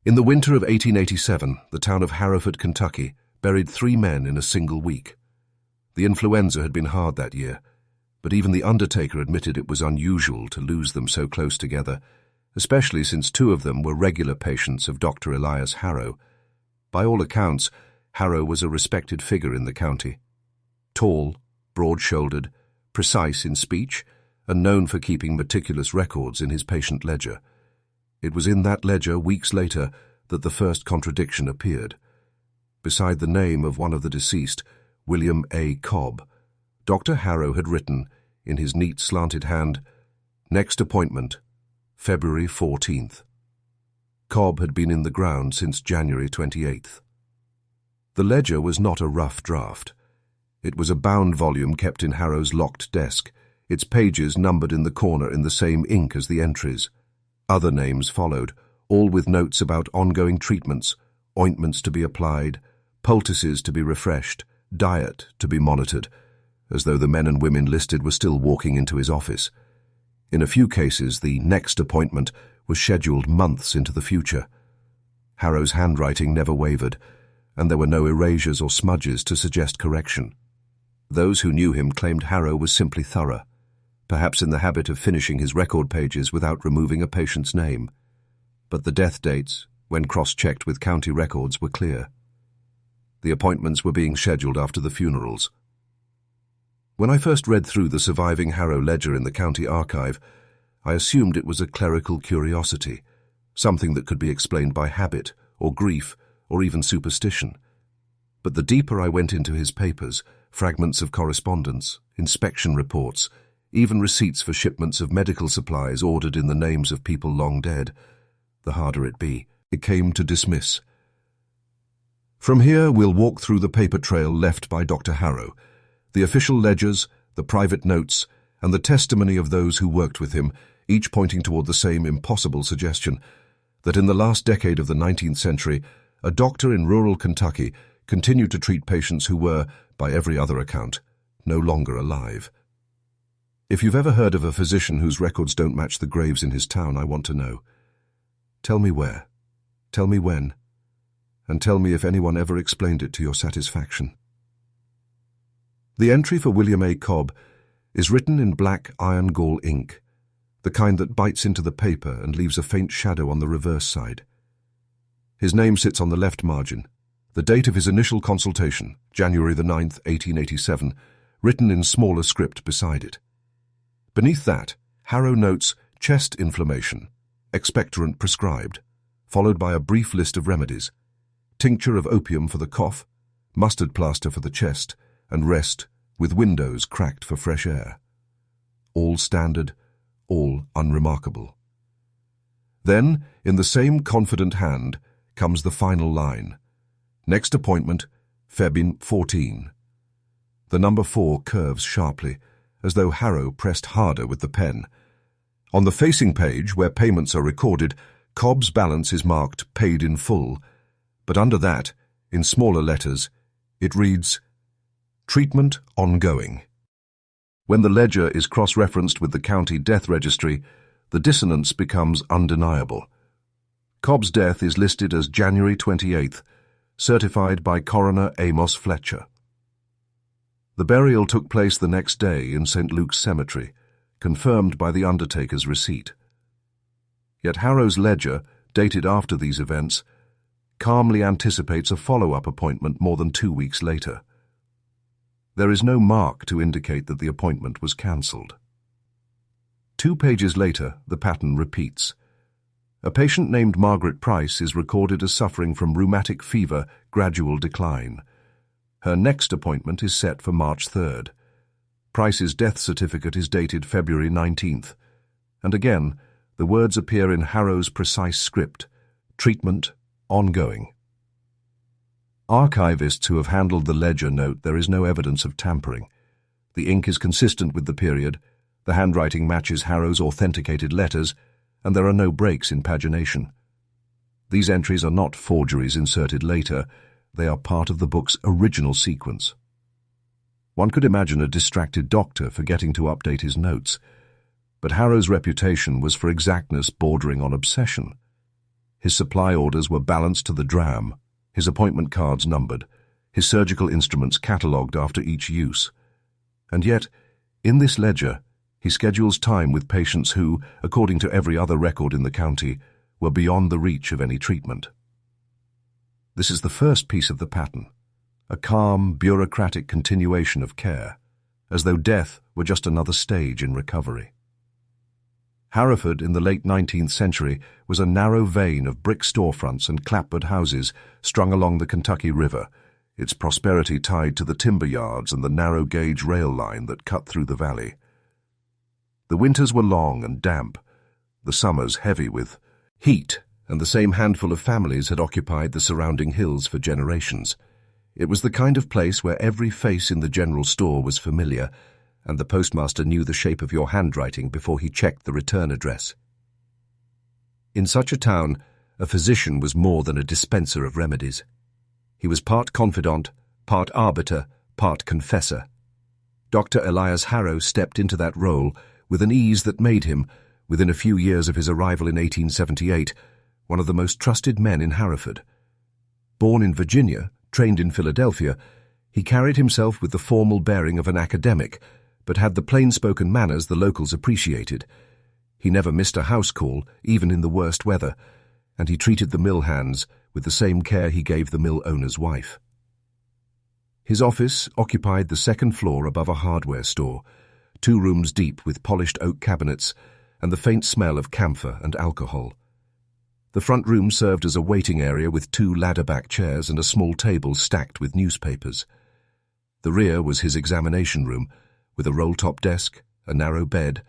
In the winter of 1887, the town of Harrowford, Kentucky, buried 3 men in a single week. The influenza had been hard that year, but even the undertaker admitted it was unusual to lose them so close together, especially since 2 of them were regular patients of Dr. Elias Harrow. By all accounts, Harrow was a respected figure in the county. Tall, broad-shouldered, precise in speech, and known for keeping meticulous records in his patient ledger. It was in that ledger, weeks later, that the first contradiction appeared. Beside the name of one of the deceased, William A. Cobb, Dr. Harrow had written, in his neat slanted hand, "Next appointment, February 14th. Cobb had been in the ground since January 28th. The ledger was not a rough draft. It was a bound volume kept in Harrow's locked desk, its pages numbered in the corner in the same ink as the entries. Other names followed, all with notes about ongoing treatments, ointments to be applied, poultices to be refreshed, diet to be monitored, as though the men and women listed were still walking into his office. In a few cases, the next appointment was scheduled months into the future. Harrow's handwriting never wavered, and there were no erasures or smudges to suggest correction. Those who knew him claimed Harrow was simply thorough, perhaps in the habit of finishing his record pages without removing a patient's name. But the death dates, when cross-checked with county records, were clear. The appointments were being scheduled after the funerals. When I first read through the surviving Harrow ledger in the county archive, I assumed it was a clerical curiosity, something that could be explained by habit, or grief, or even superstition. But the deeper I went into his papers, fragments of correspondence, inspection reports, even receipts for shipments of medical supplies ordered in the names of people long dead, the harder it came to dismiss. From here, we'll walk through the paper trail left by Dr. Harrow, the official ledgers, the private notes, and the testimony of those who worked with him, each pointing toward the same impossible suggestion, that in the last decade of the 19th century, a doctor in rural Kentucky continued to treat patients who were, by every other account, no longer alive. If you've ever heard of a physician whose records don't match the graves in his town, I want to know. Tell me where, tell me when, and tell me if anyone ever explained it to your satisfaction. The entry for William A. Cobb is written in black iron gall ink, the kind that bites into the paper and leaves a faint shadow on the reverse side. His name sits on the left margin, the date of his initial consultation, January the 9th, 1887, written in smaller script beside it. Beneath that, Harrow notes chest inflammation, expectorant prescribed, followed by a brief list of remedies: tincture of opium for the cough, mustard plaster for the chest, and rest with windows cracked for fresh air. All standard, all unremarkable. Then, in the same confident hand, comes the final line. Next appointment, Feb 14. The number 4 curves sharply, as though Harrow pressed harder with the pen. On the facing page, where payments are recorded, Cobb's balance is marked paid in full, but under that, in smaller letters, it reads, treatment ongoing. When the ledger is cross-referenced with the county death registry, the dissonance becomes undeniable. Cobb's death is listed as January 28th, certified by Coroner Amos Fletcher. The burial took place the next day in St. Luke's Cemetery, confirmed by the undertaker's receipt. Yet Harrow's ledger, dated after these events, calmly anticipates a follow-up appointment more than 2 weeks later. There is no mark to indicate that the appointment was cancelled. 2 pages later, the pattern repeats. A patient named Margaret Price is recorded as suffering from rheumatic fever, gradual decline. Her next appointment is set for March 3rd. Price's death certificate is dated February 19th. And again, the words appear in Harrow's precise script: treatment ongoing. Archivists who have handled the ledger note there is no evidence of tampering. The ink is consistent with the period, the handwriting matches Harrow's authenticated letters, and there are no breaks in pagination. These entries are not forgeries inserted later, they are part of the book's original sequence. One could imagine a distracted doctor forgetting to update his notes, but Harrow's reputation was for exactness bordering on obsession. His supply orders were balanced to the dram, his appointment cards numbered, his surgical instruments catalogued after each use. And yet, in this ledger, he schedules time with patients who, according to every other record in the county, were beyond the reach of any treatment. This is the first piece of the pattern, a calm, bureaucratic continuation of care, as though death were just another stage in recovery. Harrowford in the late 19th century was a narrow vein of brick storefronts and clapboard houses strung along the Kentucky River, its prosperity tied to the timber yards and the narrow-gauge rail line that cut through the valley. The winters were long and damp, the summers heavy with heat, and the same handful of families had occupied the surrounding hills for generations. It was the kind of place where every face in the general store was familiar, and the postmaster knew the shape of your handwriting before he checked the return address. In such a town, a physician was more than a dispenser of remedies. He was part confidant, part arbiter, part confessor. Dr. Elias Harrow stepped into that role with an ease that made him, within a few years of his arrival in 1878, one of the most trusted men in Harrowford. Born in Virginia, trained in Philadelphia, he carried himself with the formal bearing of an academic, but had the plain-spoken manners the locals appreciated. He never missed a house call, even in the worst weather, and he treated the mill hands with the same care he gave the mill owner's wife. His office occupied the second floor above a hardware store, 2 rooms deep with polished oak cabinets and the faint smell of camphor and alcohol. The front room served as a waiting area with 2 ladder-back chairs and a small table stacked with newspapers. The rear was his examination room, with a roll-top desk, a narrow bed,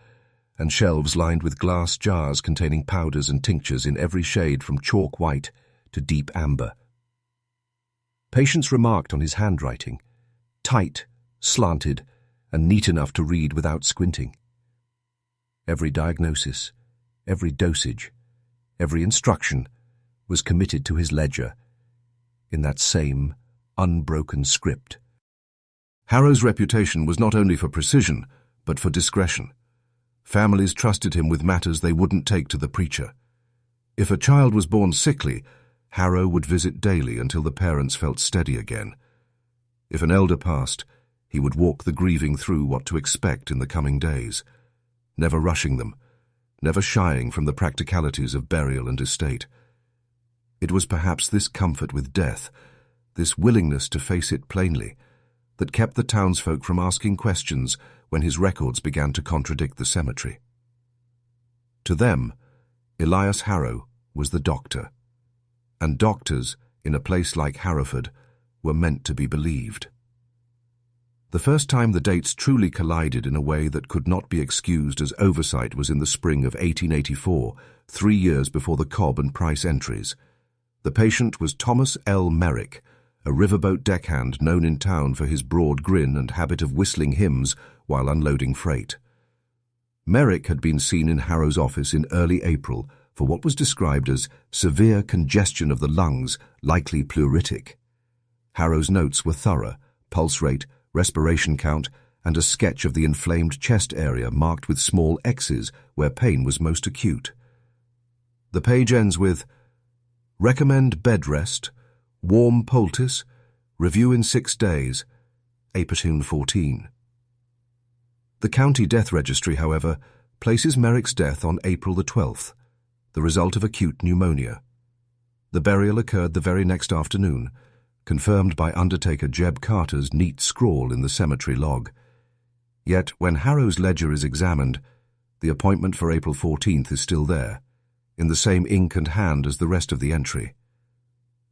and shelves lined with glass jars containing powders and tinctures in every shade from chalk white to deep amber. Patients remarked on his handwriting, tight, slanted, and neat enough to read without squinting. Every diagnosis, every dosage, every instruction was committed to his ledger, in that same unbroken script. Harrow's reputation was not only for precision, but for discretion. Families trusted him with matters they wouldn't take to the preacher. If a child was born sickly, Harrow would visit daily until the parents felt steady again. If an elder passed, he would walk the grieving through what to expect in the coming days, never rushing them, never shying from the practicalities of burial and estate. It was perhaps this comfort with death, this willingness to face it plainly, that kept the townsfolk from asking questions when his records began to contradict the cemetery. To them, Elias Harrow was the doctor, and doctors, in a place like Harrowford, were meant to be believed. The first time the dates truly collided in a way that could not be excused as oversight was in the spring of 1884, 3 years before the Cobb and Price entries. The patient was Thomas L. Merrick, a riverboat deckhand known in town for his broad grin and habit of whistling hymns while unloading freight. Merrick had been seen in Harrow's office in early April for what was described as severe congestion of the lungs, likely pleuritic. Harrow's notes were thorough, pulse rate, respiration count, and a sketch of the inflamed chest area marked with small X's where pain was most acute. The page ends with, "Recommend bed rest, warm poultice, review in 6 days, Apatoon 14. The county death registry, however, places Merrick's death on April the 12th, the result of acute pneumonia. The burial occurred the very next afternoon, confirmed by undertaker Jeb Carter's neat scrawl in the cemetery log. Yet, when Harrow's ledger is examined, the appointment for April 14th is still there, in the same ink and hand as the rest of the entry.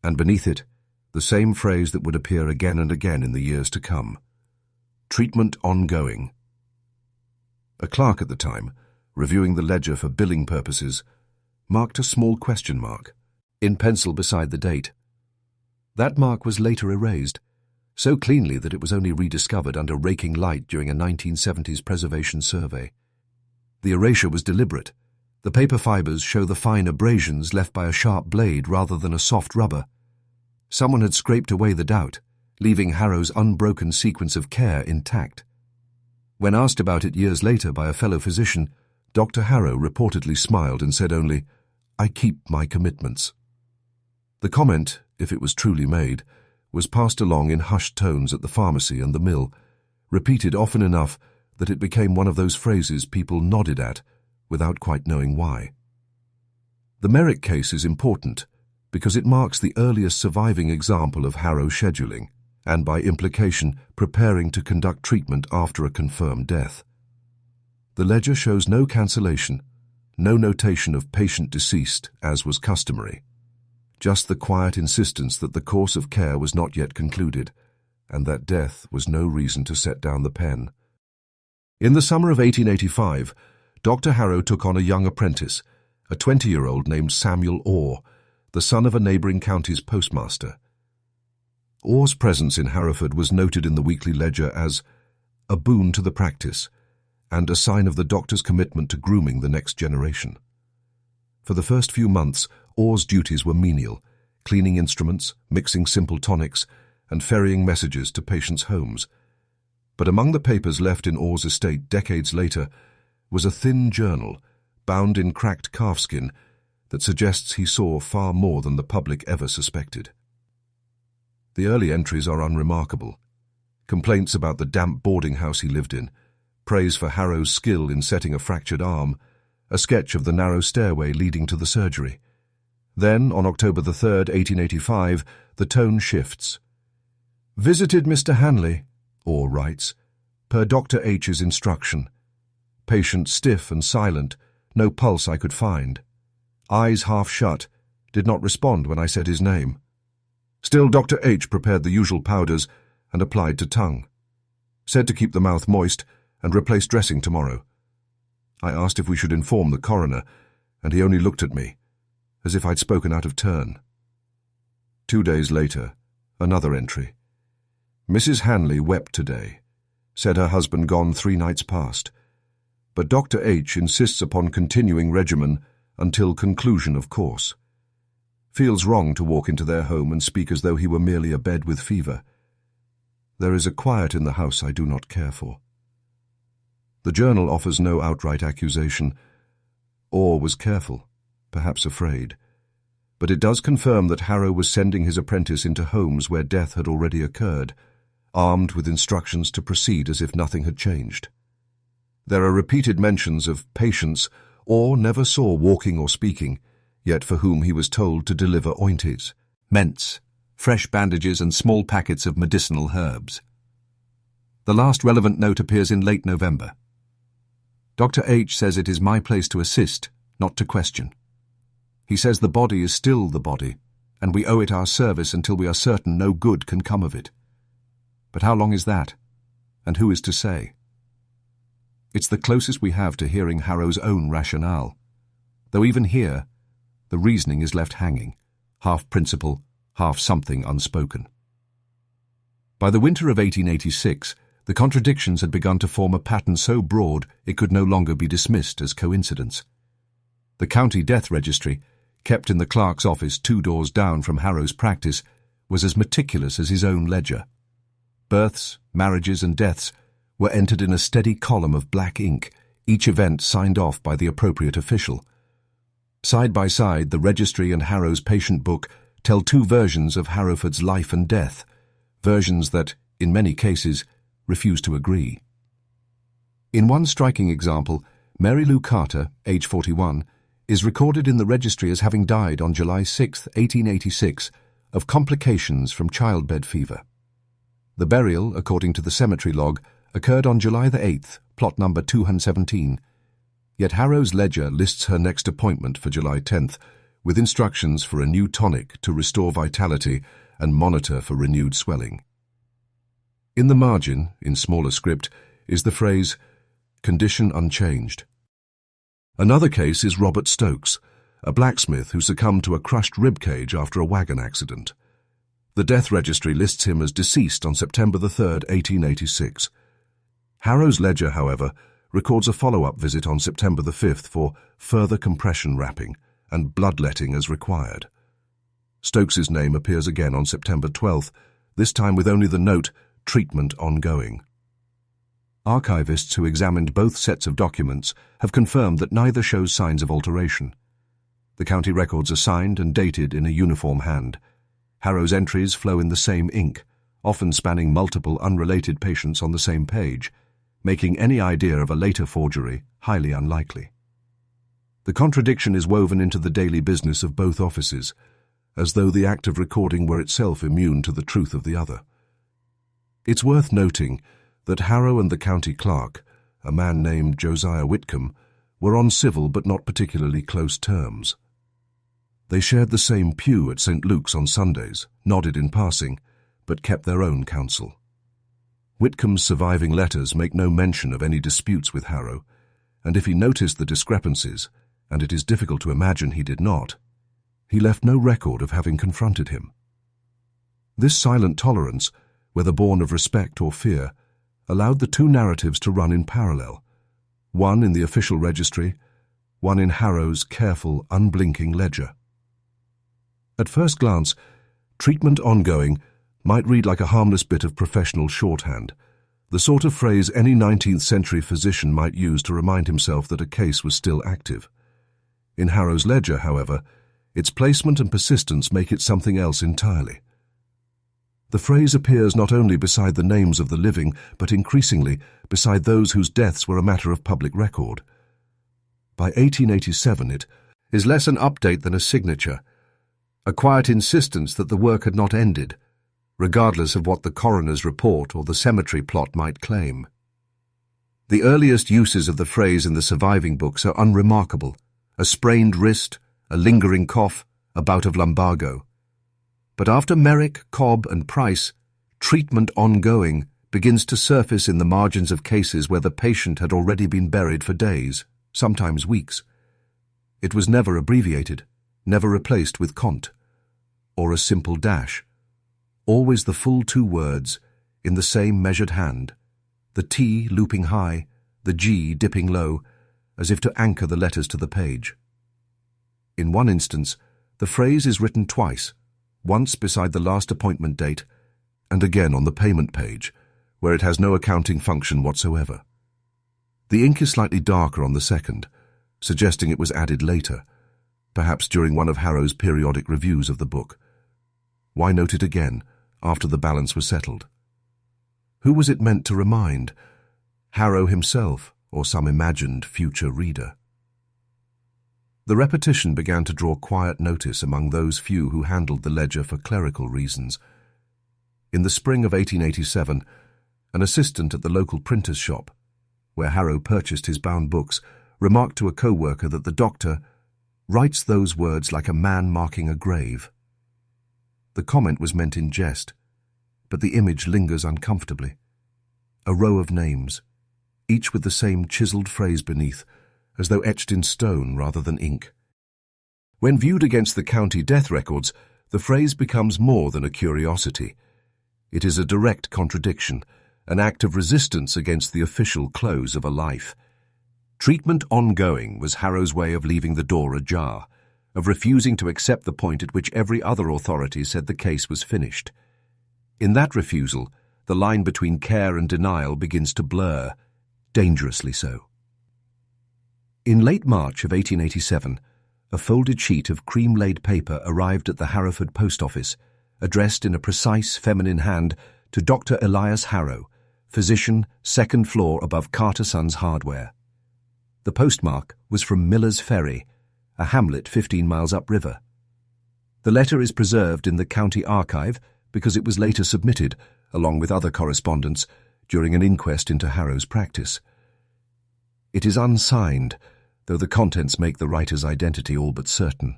And beneath it, the same phrase that would appear again and again in the years to come: treatment ongoing. A clerk at the time, reviewing the ledger for billing purposes, marked a small question mark, in pencil beside the date. That mark was later erased, so cleanly that it was only rediscovered under raking light during a 1970s preservation survey. The erasure was deliberate. The paper fibers show the fine abrasions left by a sharp blade rather than a soft rubber. Someone had scraped away the doubt, leaving Harrow's unbroken sequence of care intact. When asked about it years later by a fellow physician, Dr. Harrow reportedly smiled and said only, "I keep my commitments." The comment, if it was truly made, was passed along in hushed tones at the pharmacy and the mill, repeated often enough that it became one of those phrases people nodded at without quite knowing why. The Merrick case is important because it marks the earliest surviving example of Harrow scheduling, and by implication preparing to conduct treatment after a confirmed death. The ledger shows no cancellation, no notation of patient deceased, as was customary. Just the quiet insistence that the course of care was not yet concluded, and that death was no reason to set down the pen. In the summer of 1885, Dr. Harrow took on a young apprentice, a 20-year-old named Samuel Orr, the son of a neighbouring county's postmaster. Orr's presence in Harrowford was noted in the weekly ledger as a boon to the practice and a sign of the doctor's commitment to grooming the next generation. For the first few months, Orr's duties were menial, cleaning instruments, mixing simple tonics, and ferrying messages to patients' homes. But among the papers left in Orr's estate decades later was a thin journal, bound in cracked calfskin, that suggests he saw far more than the public ever suspected. The early entries are unremarkable. Complaints about the damp boarding house he lived in, praise for Harrow's skill in setting a fractured arm, a sketch of the narrow stairway leading to the surgery. Then, on October the 3rd, 1885, the tone shifts. "Visited Mr. Hanley," Orr writes, "per Dr. H's instruction. Patient stiff and silent, no pulse I could find. Eyes half shut, did not respond when I said his name. Still Dr. H prepared the usual powders and applied to tongue. Said to keep the mouth moist and replace dressing tomorrow. I asked if we should inform the coroner, and he only looked at me, as if I'd spoken out of turn." 2 days later, another entry. "Mrs. Hanley wept today, said her husband gone 3 nights past, but Dr. H insists upon continuing regimen until conclusion of course. Feels wrong to walk into their home and speak as though he were merely a bed with fever. There is a quiet in the house I do not care for." The journal offers no outright accusation. Orr was careful, perhaps afraid, but it does confirm that Harrow was sending his apprentice into homes where death had already occurred, armed with instructions to proceed as if nothing had changed. There are repeated mentions of patients Orr never saw walking or speaking, yet for whom he was told to deliver ointes, ments, fresh bandages and small packets of medicinal herbs. The last relevant note appears in late November. "Dr. H says it is my place to assist, not to question. He says the body is still the body, and we owe it our service until we are certain no good can come of it. But how long is that? And who is to say?" It's the closest we have to hearing Harrow's own rationale, though even here, the reasoning is left hanging, half principle, half something unspoken. By the winter of 1886, the contradictions had begun to form a pattern so broad it could no longer be dismissed as coincidence. The county death registry, kept in the clerk's office 2 doors down from Harrow's practice, was as meticulous as his own ledger. Births, marriages and deaths were entered in a steady column of black ink, each event signed off by the appropriate official. Side by side, the registry and Harrow's patient book tell 2 versions of Harrowford's life and death, versions that, in many cases, refuse to agree. In one striking example, Mary Lou Carter, age 41, is recorded in the registry as having died on July 6, 1886, of complications from childbed fever. The burial, according to the cemetery log, occurred on July the 8th, plot number 217, yet Harrow's ledger lists her next appointment for July 10th, with instructions for a new tonic to restore vitality and monitor for renewed swelling. In the margin, in smaller script, is the phrase, "Condition unchanged." Another case is Robert Stokes, a blacksmith who succumbed to a crushed rib cage after a wagon accident. The death registry lists him as deceased on September the 3rd, 1886. Harrow's ledger, however, records a follow-up visit on September the 5th for further compression wrapping and bloodletting as required. Stokes's name appears again on September 12th, this time with only the note, "Treatment ongoing." Archivists who examined both sets of documents have confirmed that neither shows signs of alteration. The county records are signed and dated in a uniform hand. Harrow's entries flow in the same ink, often spanning multiple unrelated patients on the same page, making any idea of a later forgery highly unlikely. The contradiction is woven into the daily business of both offices, as though the act of recording were itself immune to the truth of the other. It's worth noting that Harrow and the county clerk, a man named Josiah Whitcomb, were on civil but not particularly close terms. They shared the same pew at St. Luke's on Sundays, nodded in passing, but kept their own counsel. Whitcomb's surviving letters make no mention of any disputes with Harrow, and if he noticed the discrepancies, and it is difficult to imagine he did not, he left no record of having confronted him. This silent tolerance, whether born of respect or fear, allowed the two narratives to run in parallel, one in the official registry, one in Harrow's careful, unblinking ledger. At first glance, treatment ongoing might read like a harmless bit of professional shorthand, the sort of phrase any 19th century physician might use to remind himself that a case was still active. In Harrow's ledger, however, its placement and persistence make it something else entirely. The phrase appears not only beside the names of the living, but increasingly beside those whose deaths were a matter of public record. By 1887 it is less an update than a signature, a quiet insistence that the work had not ended, regardless of what the coroner's report or the cemetery plot might claim. The earliest uses of the phrase in the surviving books are unremarkable: a sprained wrist, a lingering cough, a bout of lumbago. But after Merrick, Cobb, and Price, treatment ongoing begins to surface in the margins of cases where the patient had already been buried for days, sometimes weeks. It was never abbreviated, never replaced with cont, or a simple dash. Always the full two words, in the same measured hand, the T looping high, the G dipping low, as if to anchor the letters to the page. In one instance, the phrase is written twice, once beside the last appointment date, and again on the payment page, where it has no accounting function whatsoever. The ink is slightly darker on the second, suggesting it was added later, perhaps during one of Harrow's periodic reviews of the book. Why note it again, after the balance was settled? Who was it meant to remind? Harrow himself, or some imagined future reader? The repetition began to draw quiet notice among those few who handled the ledger for clerical reasons. In the spring of 1887, an assistant at the local printer's shop, where Harrow purchased his bound books, remarked to a co-worker that the doctor writes those words like a man marking a grave. The comment was meant in jest, but the image lingers uncomfortably. A row of names, each with the same chiseled phrase beneath, as though etched in stone rather than ink. When viewed against the county death records, the phrase becomes more than a curiosity. It is a direct contradiction, an act of resistance against the official close of a life. Treatment ongoing was Harrow's way of leaving the door ajar, of refusing to accept the point at which every other authority said the case was finished. In that refusal, the line between care and denial begins to blur, dangerously so. In late March of 1887, a folded sheet of cream-laid paper arrived at the Harrowford post office, addressed in a precise feminine hand to Dr. Elias Harrow, physician, second floor above Carter Sons Hardware. The postmark was from Miller's Ferry, a hamlet 15 miles upriver. The letter is preserved in the county archive because it was later submitted, along with other correspondence, during an inquest into Harrow's practice. It is unsigned, though the contents make the writer's identity all but certain.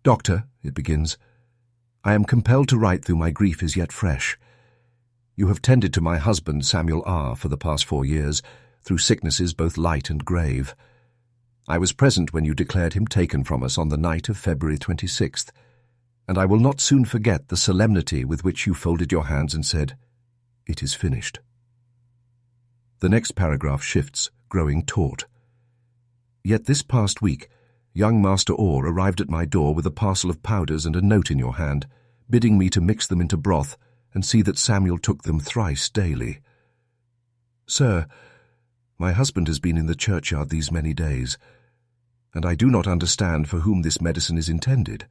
"Doctor," it begins, "I am compelled to write though my grief is yet fresh. You have tended to my husband, Samuel R., for the past 4 years, through sicknesses both light and grave. I was present when you declared him taken from us on the night of February 26th, and I will not soon forget the solemnity with which you folded your hands and said, 'It is finished.'" The next paragraph shifts, growing taut. "Yet this past week, young Master Orr arrived at my door with a parcel of powders and a note in your hand, bidding me to mix them into broth and see that Samuel took them thrice daily. Sir, my husband has been in the churchyard these many days, and I do not understand for whom this medicine is intended.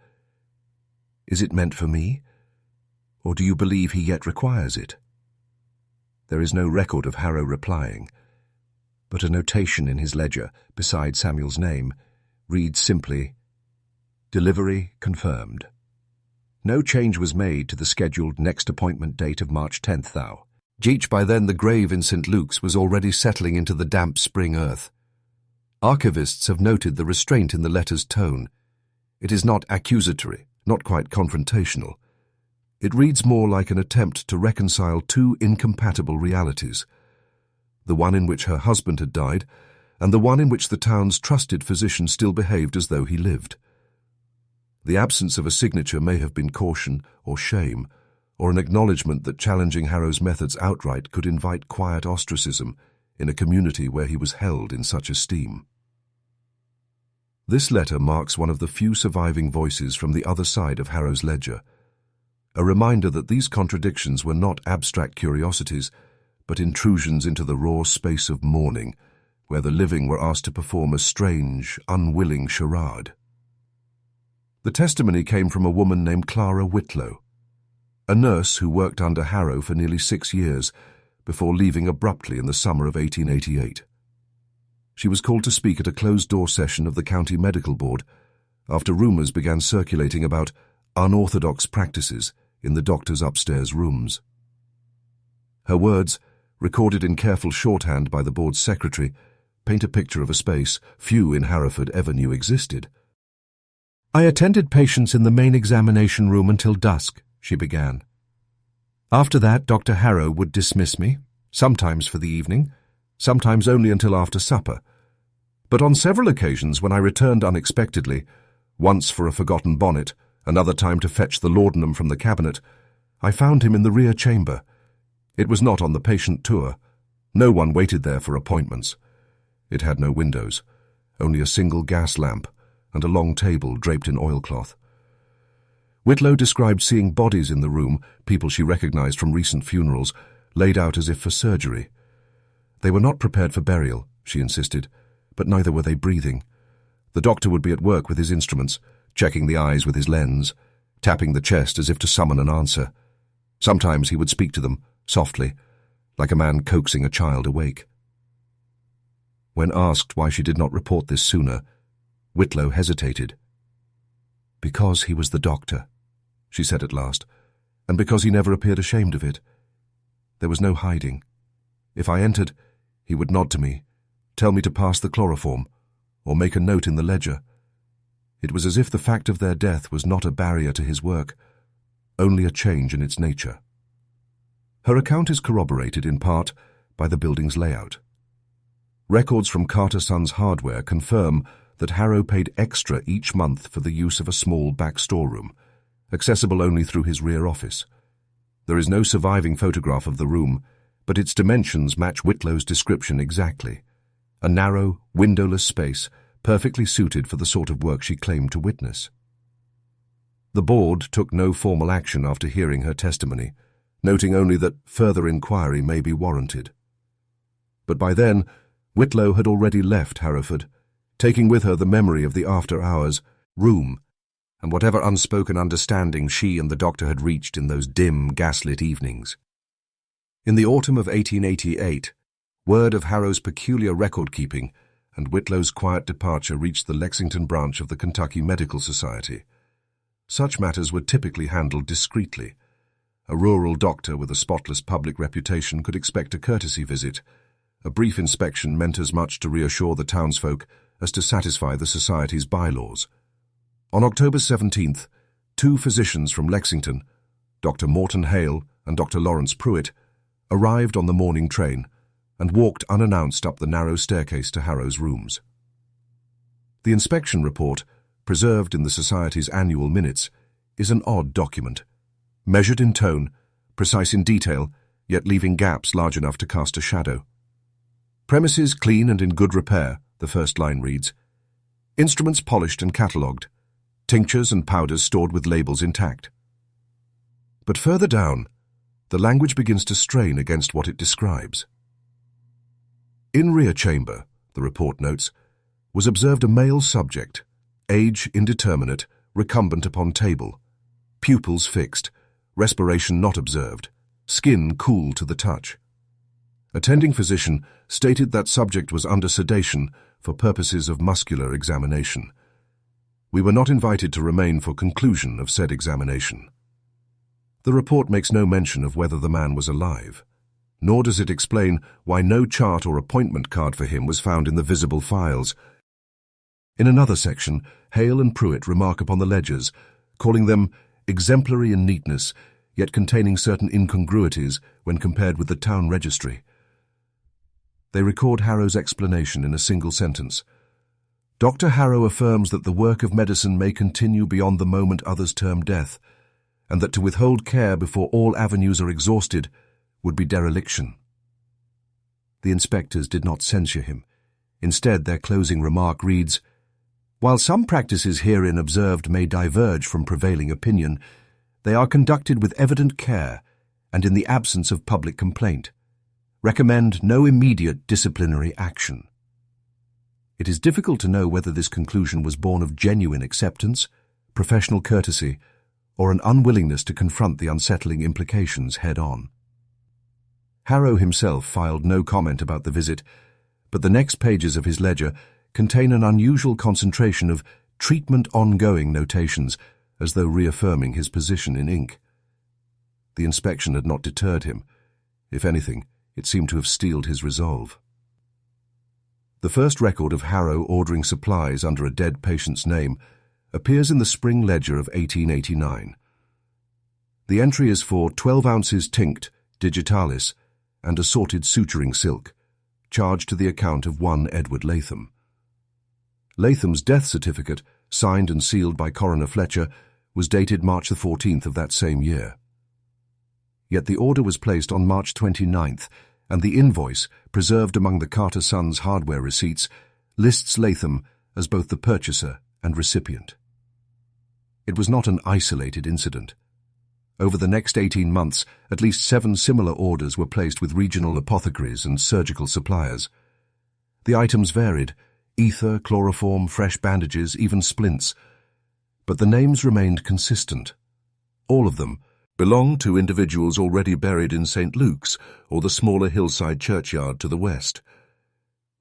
Is it meant for me, or do you believe he yet requires it?" There is no record of Harrow replying, but a notation in his ledger beside Samuel's name reads simply, "Delivery confirmed." No change was made to the scheduled next appointment date of March 10th, thou. Each by then the grave in St. Luke's was already settling into the damp spring earth. Archivists have noted the restraint in the letter's tone. It is not accusatory, not quite confrontational. It reads more like an attempt to reconcile two incompatible realities, the one in which her husband had died, and the one in which the town's trusted physician still behaved as though he lived. The absence of a signature may have been caution or shame, or an acknowledgement that challenging Harrow's methods outright could invite quiet ostracism in a community where he was held in such esteem. This letter marks one of the few surviving voices from the other side of Harrow's ledger, a reminder that these contradictions were not abstract curiosities, but intrusions into the raw space of mourning, where the living were asked to perform a strange, unwilling charade. The testimony came from a woman named Clara Whitlow, a nurse who worked under Harrow for nearly 6 years before leaving abruptly in the summer of 1888. She was called to speak at a closed-door session of the County Medical Board after rumours began circulating about unorthodox practices in the doctor's upstairs rooms. Her words, recorded in careful shorthand by the board's secretary, paint a picture of a space few in Harrowford ever knew existed. "I attended patients in the main examination room until dusk," she began. "After that, Dr. Harrow would dismiss me, sometimes for the evening, sometimes only until after supper. But on several occasions when I returned unexpectedly, once for a forgotten bonnet, another time to fetch the laudanum from the cabinet, I found him in the rear chamber. It was not on the patient tour. No one waited there for appointments. It had no windows, only a single gas lamp and a long table draped in oilcloth. Whitlow described seeing bodies in the room, people she recognized from recent funerals, laid out as if for surgery. They were not prepared for burial, she insisted, but neither were they breathing. The doctor would be at work with his instruments, checking the eyes with his lens, tapping the chest as if to summon an answer. Sometimes he would speak to them, softly, like a man coaxing a child awake. When asked why she did not report this sooner, Whitlow hesitated. "Because he was the doctor," she said at last, "and because he never appeared ashamed of it. There was no hiding. If I entered, he would nod to me, tell me to pass the chloroform, or make a note in the ledger. It was as if the fact of their death was not a barrier to his work, only a change in its nature." Her account is corroborated in part by the building's layout. Records from Carter Sons Hardware confirm that Harrow paid extra each month for the use of a small back storeroom, accessible only through his rear office. There is no surviving photograph of the room, but its dimensions match Whitlow's description exactly. A narrow, windowless space, perfectly suited for the sort of work she claimed to witness. The board took no formal action after hearing her testimony, noting only that further inquiry may be warranted. But by then, Whitlow had already left Harrowford, taking with her the memory of the after-hours room and whatever unspoken understanding she and the doctor had reached in those dim, gaslit evenings. In the autumn of 1888, word of Harrow's peculiar record-keeping and Whitlow's quiet departure reached the Lexington branch of the Kentucky Medical Society. Such matters were typically handled discreetly. A rural doctor with a spotless public reputation could expect a courtesy visit. A brief inspection meant as much to reassure the townsfolk as to satisfy the Society's bylaws. On October 17th, 2 physicians from Lexington, Dr. Morton Hale and Dr. Lawrence Pruitt, arrived on the morning train and walked unannounced up the narrow staircase to Harrow's rooms. The inspection report, preserved in the Society's annual minutes, is an odd document, measured in tone, precise in detail, yet leaving gaps large enough to cast a shadow. "Premises clean and in good repair," the first line reads. "Instruments polished and catalogued. Tinctures and powders stored with labels intact." But further down, the language begins to strain against what it describes. "In rear chamber," the report notes, was observed a male subject, age indeterminate, recumbent upon table, pupils fixed, respiration not observed, skin cool to the touch. Attending physician stated that subject was under sedation for purposes of muscular examination. We were not invited to remain for conclusion of said examination. The report makes no mention of whether the man was alive, nor does it explain why no chart or appointment card for him was found in the visible files. In another section, Hale and Pruitt remark upon the ledgers, calling them exemplary in neatness, yet containing certain incongruities when compared with the town registry. They record Harrow's explanation in a single sentence. Dr. Harrow affirms that the work of medicine may continue beyond the moment others term death, and that to withhold care before all avenues are exhausted would be dereliction. The inspectors did not censure him. Instead, their closing remark reads, "While some practices herein observed may diverge from prevailing opinion, they are conducted with evident care and in the absence of public complaint. Recommend no immediate disciplinary action." It is difficult to know whether this conclusion was born of genuine acceptance, professional courtesy, or an unwillingness to confront the unsettling implications head-on. Harrow himself filed no comment about the visit, but the next pages of his ledger contain an unusual concentration of treatment ongoing notations, as though reaffirming his position in ink. The inspection had not deterred him. If anything, it seemed to have steeled his resolve. The first record of Harrow ordering supplies under a dead patient's name appears in the spring ledger of 1889. The entry is for 12 ounces tinct, digitalis, and assorted suturing silk, charged to the account of one Edward Latham. Latham's death certificate, signed and sealed by Coroner Fletcher, was dated March the 14th of that same year. Yet the order was placed on March 29th, and the invoice, preserved among the Carter Sons hardware receipts, lists Latham as both the purchaser and recipient. It was not an isolated incident. Over the next 18 months, at least 7 similar orders were placed with regional apothecaries and surgical suppliers. The items varied: ether, chloroform, fresh bandages, even splints. But the names remained consistent. All of them belonged to individuals already buried in St. Luke's or the smaller hillside churchyard to the west.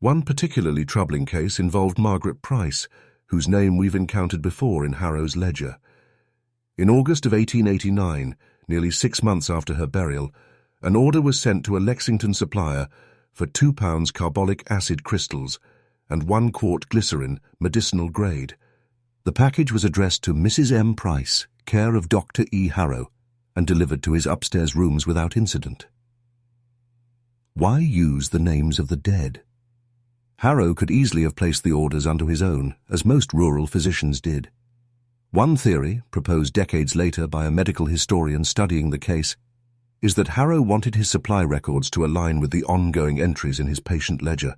One particularly troubling case involved Margaret Price, whose name we've encountered before in Harrow's ledger. In August of 1889, nearly 6 months after her burial, an order was sent to a Lexington supplier for 2 pounds carbolic acid crystals and 1 quart glycerin, medicinal grade. The package was addressed to Mrs. M. Price, care of Dr. E. Harrow, and delivered to his upstairs rooms without incident. Why use the names of the dead? Harrow could easily have placed the orders under his own, as most rural physicians did. One theory, proposed decades later by a medical historian studying the case, is that Harrow wanted his supply records to align with the ongoing entries in his patient ledger,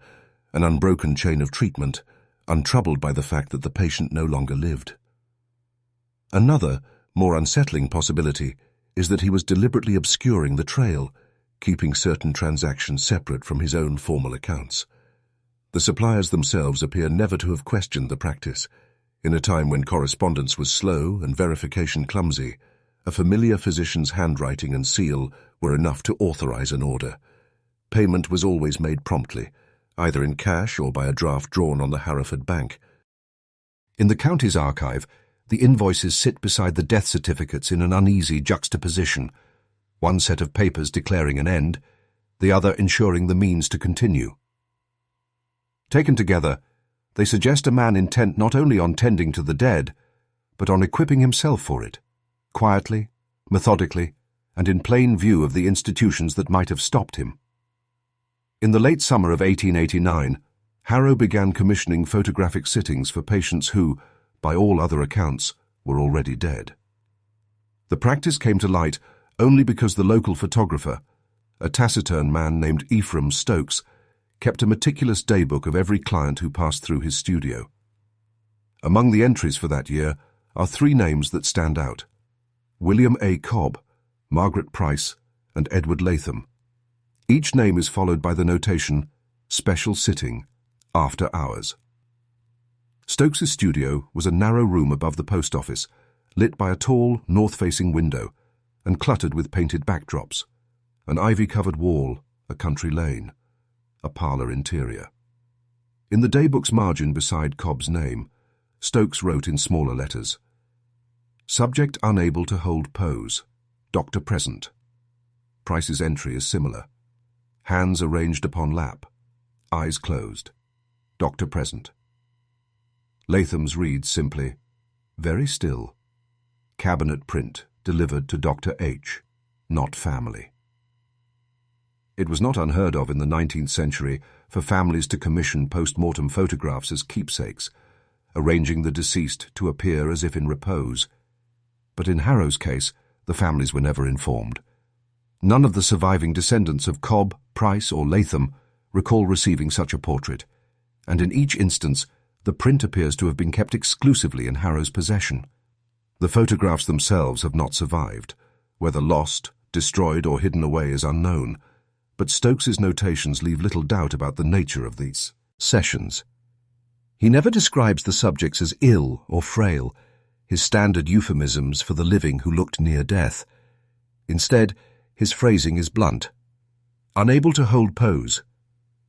an unbroken chain of treatment, untroubled by the fact that the patient no longer lived. Another, more unsettling possibility is that he was deliberately obscuring the trail, keeping certain transactions separate from his own formal accounts. The suppliers themselves appear never to have questioned the practice. In a time when correspondence was slow and verification clumsy, a familiar physician's handwriting and seal were enough to authorize an order. Payment was always made promptly, either in cash or by a draft drawn on the Harrowford Bank. In the county's archive, the invoices sit beside the death certificates in an uneasy juxtaposition, one set of papers declaring an end, the other ensuring the means to continue. Taken together, they suggest a man intent not only on tending to the dead, but on equipping himself for it, quietly, methodically, and in plain view of the institutions that might have stopped him. In the late summer of 1889, Harrow began commissioning photographic sittings for patients who, by all other accounts, were already dead. The practice came to light only because the local photographer, a taciturn man named Ephraim Stokes, kept a meticulous daybook of every client who passed through his studio. Among the entries for that year are 3 names that stand out: William A. Cobb, Margaret Price, and Edward Latham. Each name is followed by the notation, "Special Sitting, After Hours." Stokes's studio was a narrow room above the post office, lit by a tall, north-facing window and cluttered with painted backdrops, an ivy-covered wall, a country lane, a parlour interior. In the daybook's margin beside Cobb's name, Stokes wrote in smaller letters, "Subject unable to hold pose. Doctor present." Price's entry is similar. Hands arranged upon lap. Eyes closed. Doctor present. Latham's reads simply, "Very still. Cabinet print delivered to Dr. H. Not family." It was not unheard of in the 19th century for families to commission post-mortem photographs as keepsakes, arranging the deceased to appear as if in repose. But in Harrow's case, the families were never informed. None of the surviving descendants of Cobb, Price, or Latham recall receiving such a portrait, and in each instance, the print appears to have been kept exclusively in Harrow's possession. The photographs themselves have not survived. Whether lost, destroyed, or hidden away is unknown, but Stokes's notations leave little doubt about the nature of these sessions. He never describes the subjects as ill or frail, his standard euphemisms for the living who looked near death. Instead, his phrasing is blunt. Unable to hold pose.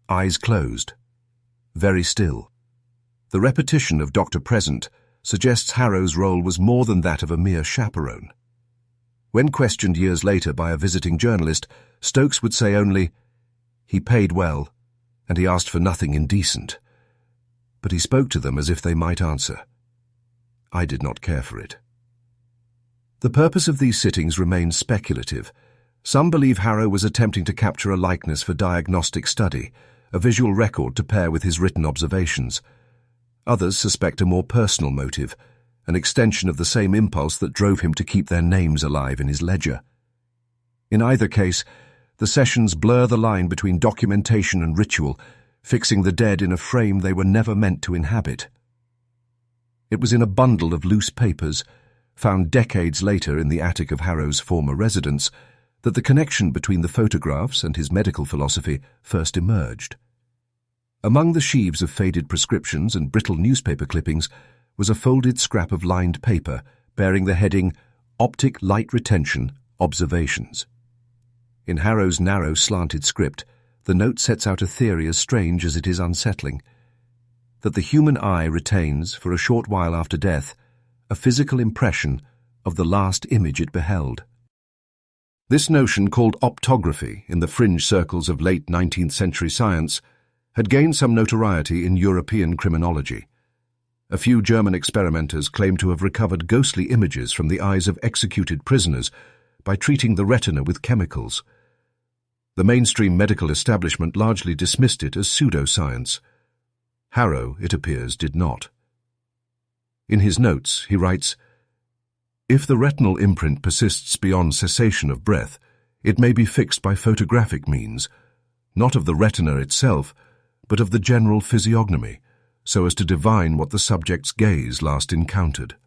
Eyes closed. Very still. The repetition of Dr. Present suggests Harrow's role was more than that of a mere chaperone. When questioned years later by a visiting journalist, Stokes would say only, "He paid well, and he asked for nothing indecent." But he spoke to them as if they might answer. I did not care for it. The purpose of these sittings remains speculative. Some believe Harrow was attempting to capture a likeness for diagnostic study, a visual record to pair with his written observations. Others suspect a more personal motive, an extension of the same impulse that drove him to keep their names alive in his ledger. In either case, the sessions blur the line between documentation and ritual, fixing the dead in a frame they were never meant to inhabit. It was in a bundle of loose papers, found decades later in the attic of Harrow's former residence, that the connection between the photographs and his medical philosophy first emerged. Among the sheaves of faded prescriptions and brittle newspaper clippings was a folded scrap of lined paper bearing the heading Optic Light Retention Observations. In Harrow's narrow, slanted script, the note sets out a theory as strange as it is unsettling, that the human eye retains, for a short while after death, a physical impression of the last image it beheld. This notion, called optography in the fringe circles of late 19th century science, had gained some notoriety in European criminology. A few German experimenters claimed to have recovered ghostly images from the eyes of executed prisoners by treating the retina with chemicals. The mainstream medical establishment largely dismissed it as pseudoscience. Harrow, it appears, did not. In his notes, he writes, "If the retinal imprint persists beyond cessation of breath, it may be fixed by photographic means, not of the retina itself, but of the general physiognomy, so as to divine what the subject's gaze last encountered."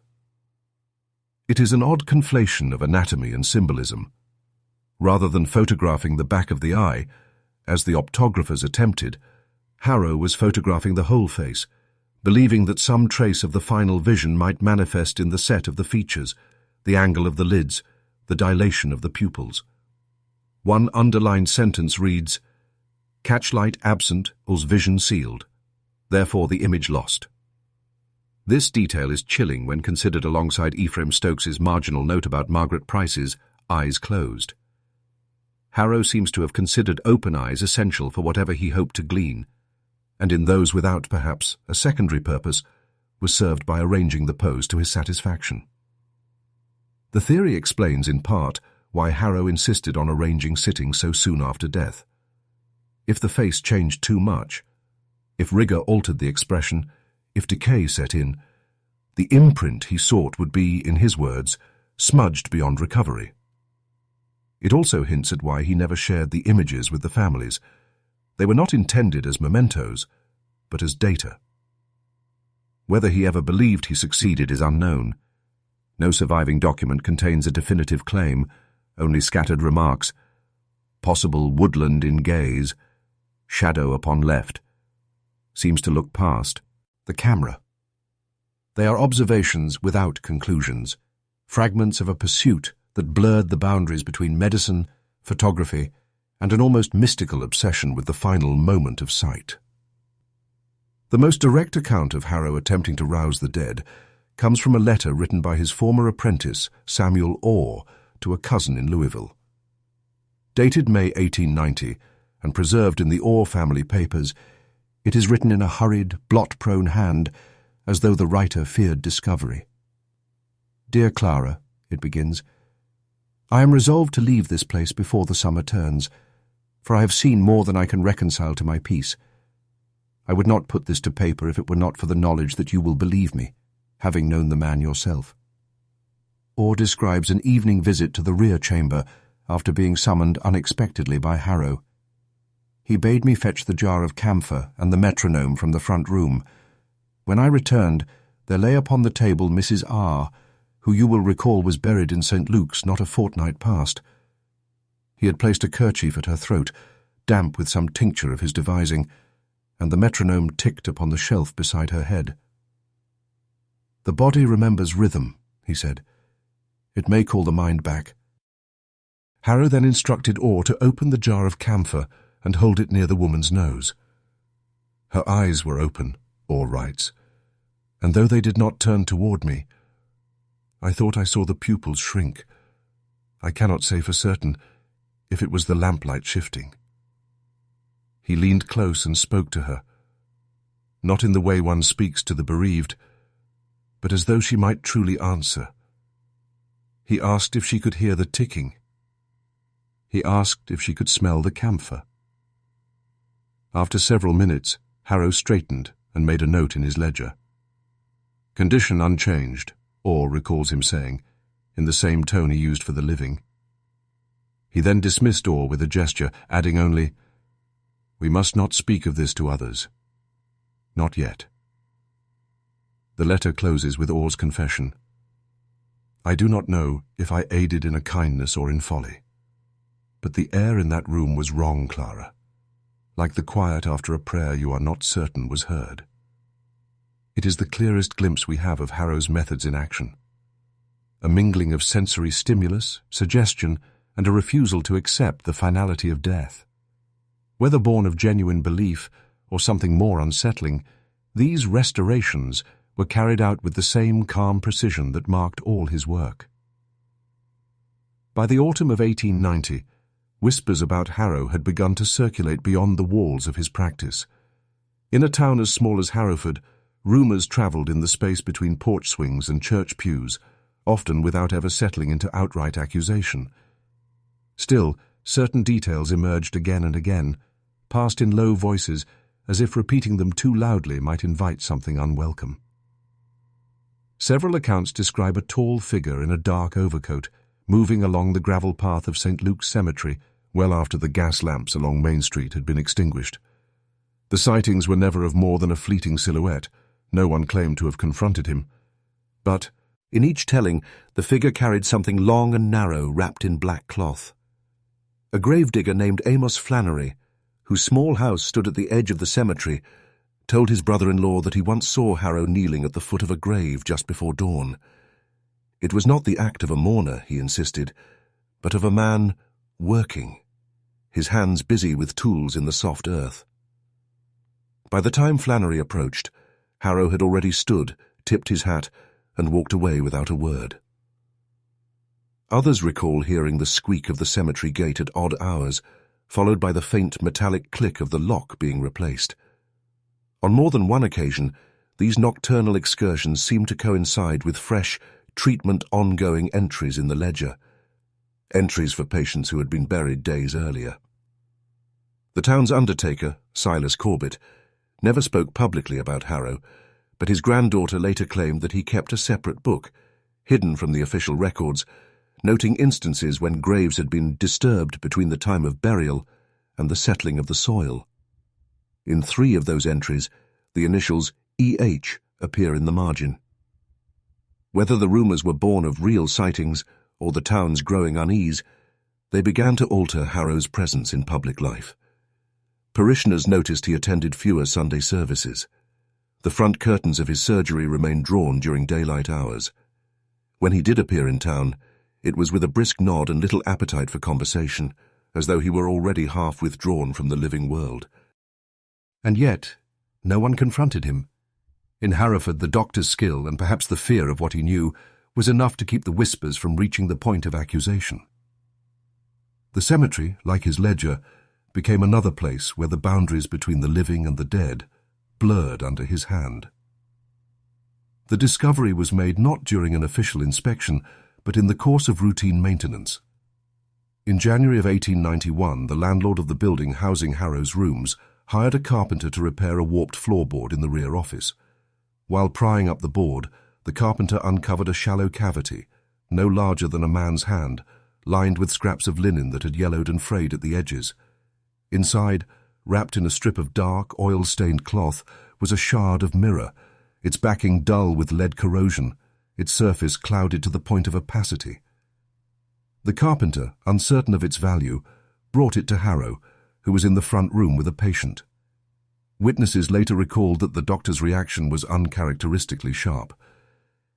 It is an odd conflation of anatomy and symbolism. Rather than photographing the back of the eye, as the optographers attempted, Harrow was photographing the whole face, believing that some trace of the final vision might manifest in the set of the features, the angle of the lids, the dilation of the pupils. One underlined sentence reads, "Catchlight absent, or vision sealed, therefore the image lost." This detail is chilling when considered alongside Ephraim Stokes's marginal note about Margaret Price's eyes closed. Harrow seems to have considered open eyes essential for whatever he hoped to glean, and in those without, perhaps, a secondary purpose, was served by arranging the pose to his satisfaction. The theory explains, in part, why Harrow insisted on arranging sittings so soon after death. If the face changed too much, if rigor altered the expression, if decay set in, the imprint he sought would be, in his words, smudged beyond recovery. It also hints at why he never shared the images with the families. They were not intended as mementos, but as data. Whether he ever believed he succeeded is unknown. No surviving document contains a definitive claim, only scattered remarks. Possible woodland in gaze, shadow upon left. Seems to look past. The camera. They are observations without conclusions, fragments of a pursuit that blurred the boundaries between medicine, photography, and an almost mystical obsession with the final moment of sight. The most direct account of Harrow attempting to rouse the dead comes from a letter written by his former apprentice, Samuel Orr, to a cousin in Louisville. Dated May 1890 and preserved in the Orr family papers, it is written in a hurried, blot-prone hand, as though the writer feared discovery. "Dear Clara," it begins, "I am resolved to leave this place before the summer turns, for I have seen more than I can reconcile to my peace. I would not put this to paper if it were not for the knowledge that you will believe me, having known the man yourself." Orr describes an evening visit to the rear chamber after being summoned unexpectedly by Harrow. "He bade me fetch the jar of camphor and the metronome from the front room. When I returned, there lay upon the table Mrs. R., who you will recall was buried in St. Luke's not a fortnight past. He had placed a kerchief at her throat, damp with some tincture of his devising, and the metronome ticked upon the shelf beside her head. The body remembers rhythm, he said. It may call the mind back. Harrow then instructed Orr to open the jar of camphor and hold it near the woman's nose. Her eyes were open, Orr writes, and though they did not turn toward me, I thought I saw the pupils shrink. I cannot say for certain if it was the lamplight shifting. He leaned close and spoke to her, not in the way one speaks to the bereaved, but as though she might truly answer. He asked if she could hear the ticking. He asked if she could smell the camphor. After several minutes, Harrow straightened and made a note in his ledger. Condition unchanged, Orr recalls him saying, in the same tone he used for the living. He then dismissed Orr with a gesture, adding only, "We must not speak of this to others. Not yet." The letter closes with Orr's confession. "I do not know if I aided in a kindness or in folly. But the air in that room was wrong, Clara, like the quiet after a prayer you are not certain was heard. It is the clearest glimpse we have of Harrow's methods in action. A mingling of sensory stimulus, suggestion, and a refusal to accept the finality of death. Whether born of genuine belief or something more unsettling, these restorations were carried out with the same calm precision that marked all his work." By the autumn of 1890, whispers about Harrow had begun to circulate beyond the walls of his practice. In a town as small as Harrowford, rumours travelled in the space between porch swings and church pews, often without ever settling into outright accusation. Still, certain details emerged again and again, passed in low voices, as if repeating them too loudly might invite something unwelcome. Several accounts describe a tall figure in a dark overcoat, moving along the gravel path of St. Luke's Cemetery, well after the gas lamps along Main Street had been extinguished. The sightings were never of more than a fleeting silhouette. No one claimed to have confronted him. But, in each telling, the figure carried something long and narrow wrapped in black cloth. A gravedigger named Amos Flannery, whose small house stood at the edge of the cemetery, told his brother-in-law that he once saw Harrow kneeling at the foot of a grave just before dawn. It was not the act of a mourner, he insisted, but of a man working, his hands busy with tools in the soft earth. By the time Flannery approached, Harrow had already stood, tipped his hat, and walked away without a word. Others recall hearing the squeak of the cemetery gate at odd hours, followed by the faint metallic click of the lock being replaced. On more than one occasion, these nocturnal excursions seemed to coincide with fresh, treatment-ongoing entries in the ledger, entries for patients who had been buried days earlier. The town's undertaker, Silas Corbett, never spoke publicly about Harrow, but his granddaughter later claimed that he kept a separate book, hidden from the official records, noting instances when graves had been disturbed between the time of burial and the settling of the soil. In 3 of those entries, the initials E.H. appear in the margin. Whether the rumours were born of real sightings or the town's growing unease, they began to alter Harrow's presence in public life. Parishioners noticed he attended fewer Sunday services. The front curtains of his surgery remained drawn during daylight hours. When he did appear in town, it was with a brisk nod and little appetite for conversation, as though he were already half withdrawn from the living world. And yet, no one confronted him. In Harrowford, the doctor's skill, and perhaps the fear of what he knew, was enough to keep the whispers from reaching the point of accusation. The cemetery, like his ledger, became another place where the boundaries between the living and the dead blurred under his hand. The discovery was made not during an official inspection, but in the course of routine maintenance. In January of 1891, the landlord of the building housing Harrow's rooms hired a carpenter to repair a warped floorboard in the rear office. While prying up the board, the carpenter uncovered a shallow cavity, no larger than a man's hand, lined with scraps of linen that had yellowed and frayed at the edges. Inside, wrapped in a strip of dark, oil-stained cloth, was a shard of mirror, its backing dull with lead corrosion, its surface clouded to the point of opacity. The carpenter, uncertain of its value, brought it to Harrow, who was in the front room with a patient. Witnesses later recalled that the doctor's reaction was uncharacteristically sharp.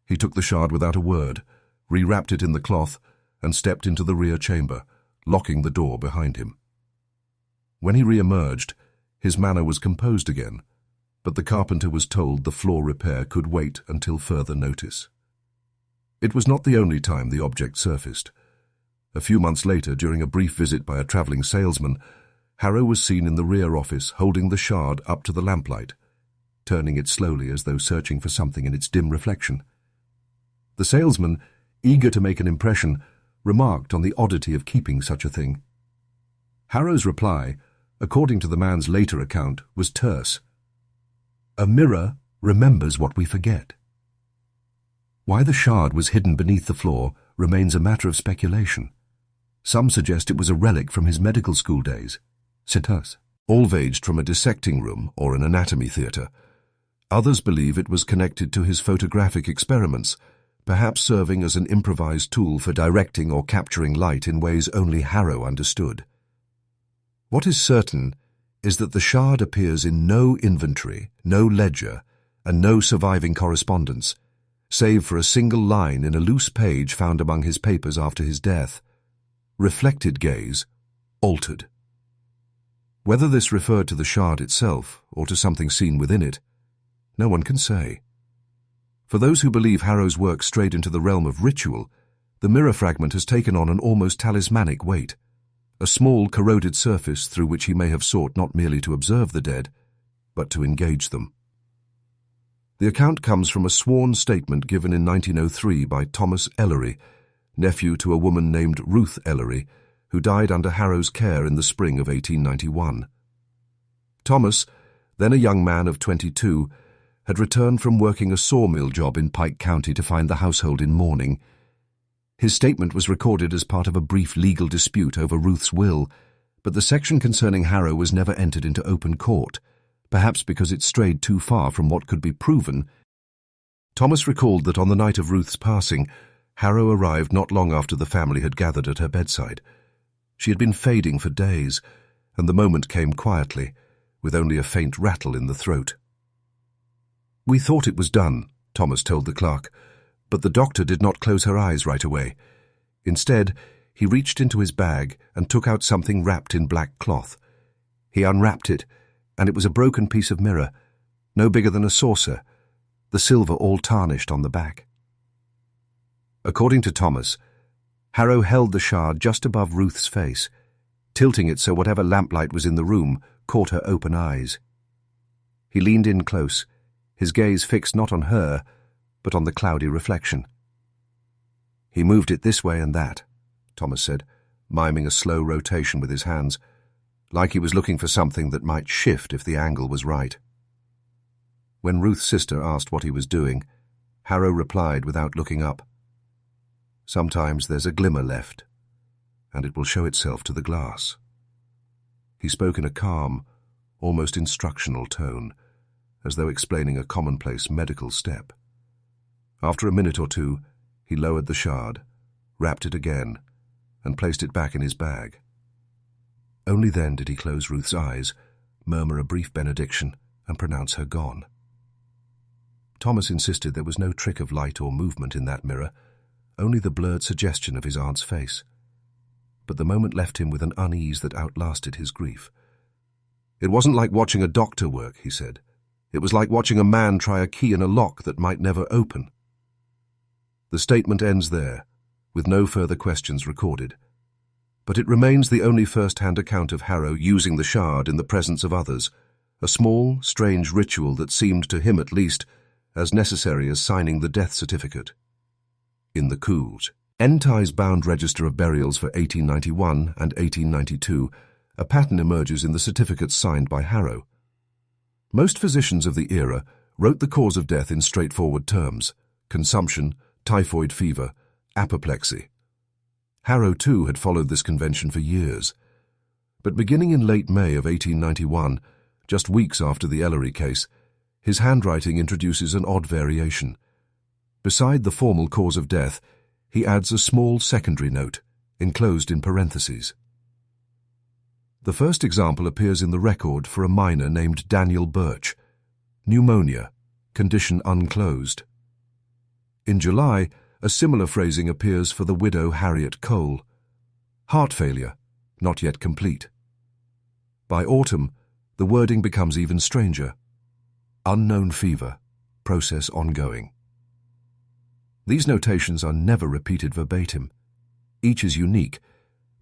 He took the shard without a word, rewrapped it in the cloth, and stepped into the rear chamber, locking the door behind him. When he re-emerged, his manner was composed again, but the carpenter was told the floor repair could wait until further notice. It was not the only time the object surfaced. A few months later, during a brief visit by a travelling salesman, Harrow was seen in the rear office holding the shard up to the lamplight, turning it slowly as though searching for something in its dim reflection. The salesman, eager to make an impression, remarked on the oddity of keeping such a thing. Harrow's reply, according to the man's later account, was terse. "A mirror remembers what we forget." Why the shard was hidden beneath the floor remains a matter of speculation. Some suggest it was a relic from his medical school days, salvaged from a dissecting room or an anatomy theatre. Others believe it was connected to his photographic experiments, perhaps serving as an improvised tool for directing or capturing light in ways only Harrow understood. What is certain is that the shard appears in no inventory, no ledger, and no surviving correspondence, save for a single line in a loose page found among his papers after his death. Reflected gaze, altered. Whether this referred to the shard itself or to something seen within it, no one can say. For those who believe Harrow's work strayed into the realm of ritual, the mirror fragment has taken on an almost talismanic weight, a small corroded surface through which he may have sought not merely to observe the dead, but to engage them. The account comes from a sworn statement given in 1903 by Thomas Ellery, nephew to a woman named Ruth Ellery, who died under Harrow's care in the spring of 1891. Thomas, then a young man of 22, had returned from working a sawmill job in Pike County to find the household in mourning. His statement was recorded as part of a brief legal dispute over Ruth's will, but the section concerning Harrow was never entered into open court, perhaps because it strayed too far from what could be proven. Thomas recalled that on the night of Ruth's passing, Harrow arrived not long after the family had gathered at her bedside. She had been fading for days, and the moment came quietly, with only a faint rattle in the throat. "We thought it was done," Thomas told the clerk, but the doctor did not close her eyes right away. Instead, he reached into his bag and took out something wrapped in black cloth. He unwrapped it, and it was a broken piece of mirror, no bigger than a saucer, the silver all tarnished on the back. According to Thomas, Harrow held the shard just above Ruth's face, tilting it so whatever lamplight was in the room caught her open eyes. He leaned in close, his gaze fixed not on her, but on the cloudy reflection. "He moved it this way and that," Thomas said, miming a slow rotation with his hands, like he was looking for something that might shift if the angle was right. When Ruth's sister asked what he was doing, Harrow replied without looking up, "Sometimes there's a glimmer left, and it will show itself to the glass." He spoke in a calm, almost instructional tone, as though explaining a commonplace medical step. After a minute or two, he lowered the shard, wrapped it again, and placed it back in his bag. Only then did he close Ruth's eyes, murmur a brief benediction, and pronounce her gone. Thomas insisted there was no trick of light or movement in that mirror, only the blurred suggestion of his aunt's face. But the moment left him with an unease that outlasted his grief. "It wasn't like watching a doctor work," he said. "It was like watching a man try a key in a lock that might never open." The statement ends there, with no further questions recorded. But it remains the only first-hand account of Harrow using the shard in the presence of others, a small, strange ritual that seemed, to him at least, as necessary as signing the death certificate. In the coups. Entie's bound register of burials for 1891 and 1892, a pattern emerges in the certificates signed by Harrow. Most physicians of the era wrote the cause of death in straightforward terms: consumption, typhoid fever, apoplexy. Harrow, too, had followed this convention for years. But beginning in late May of 1891, just weeks after the Ellery case, his handwriting introduces an odd variation. Beside the formal cause of death, he adds a small secondary note, enclosed in parentheses. The first example appears in the record for a miner named Daniel Birch. Pneumonia, condition unclosed. In July, a similar phrasing appears for the widow Harriet Cole. Heart failure, not yet complete. By autumn, the wording becomes even stranger. Unknown fever, process ongoing. These notations are never repeated verbatim. Each is unique,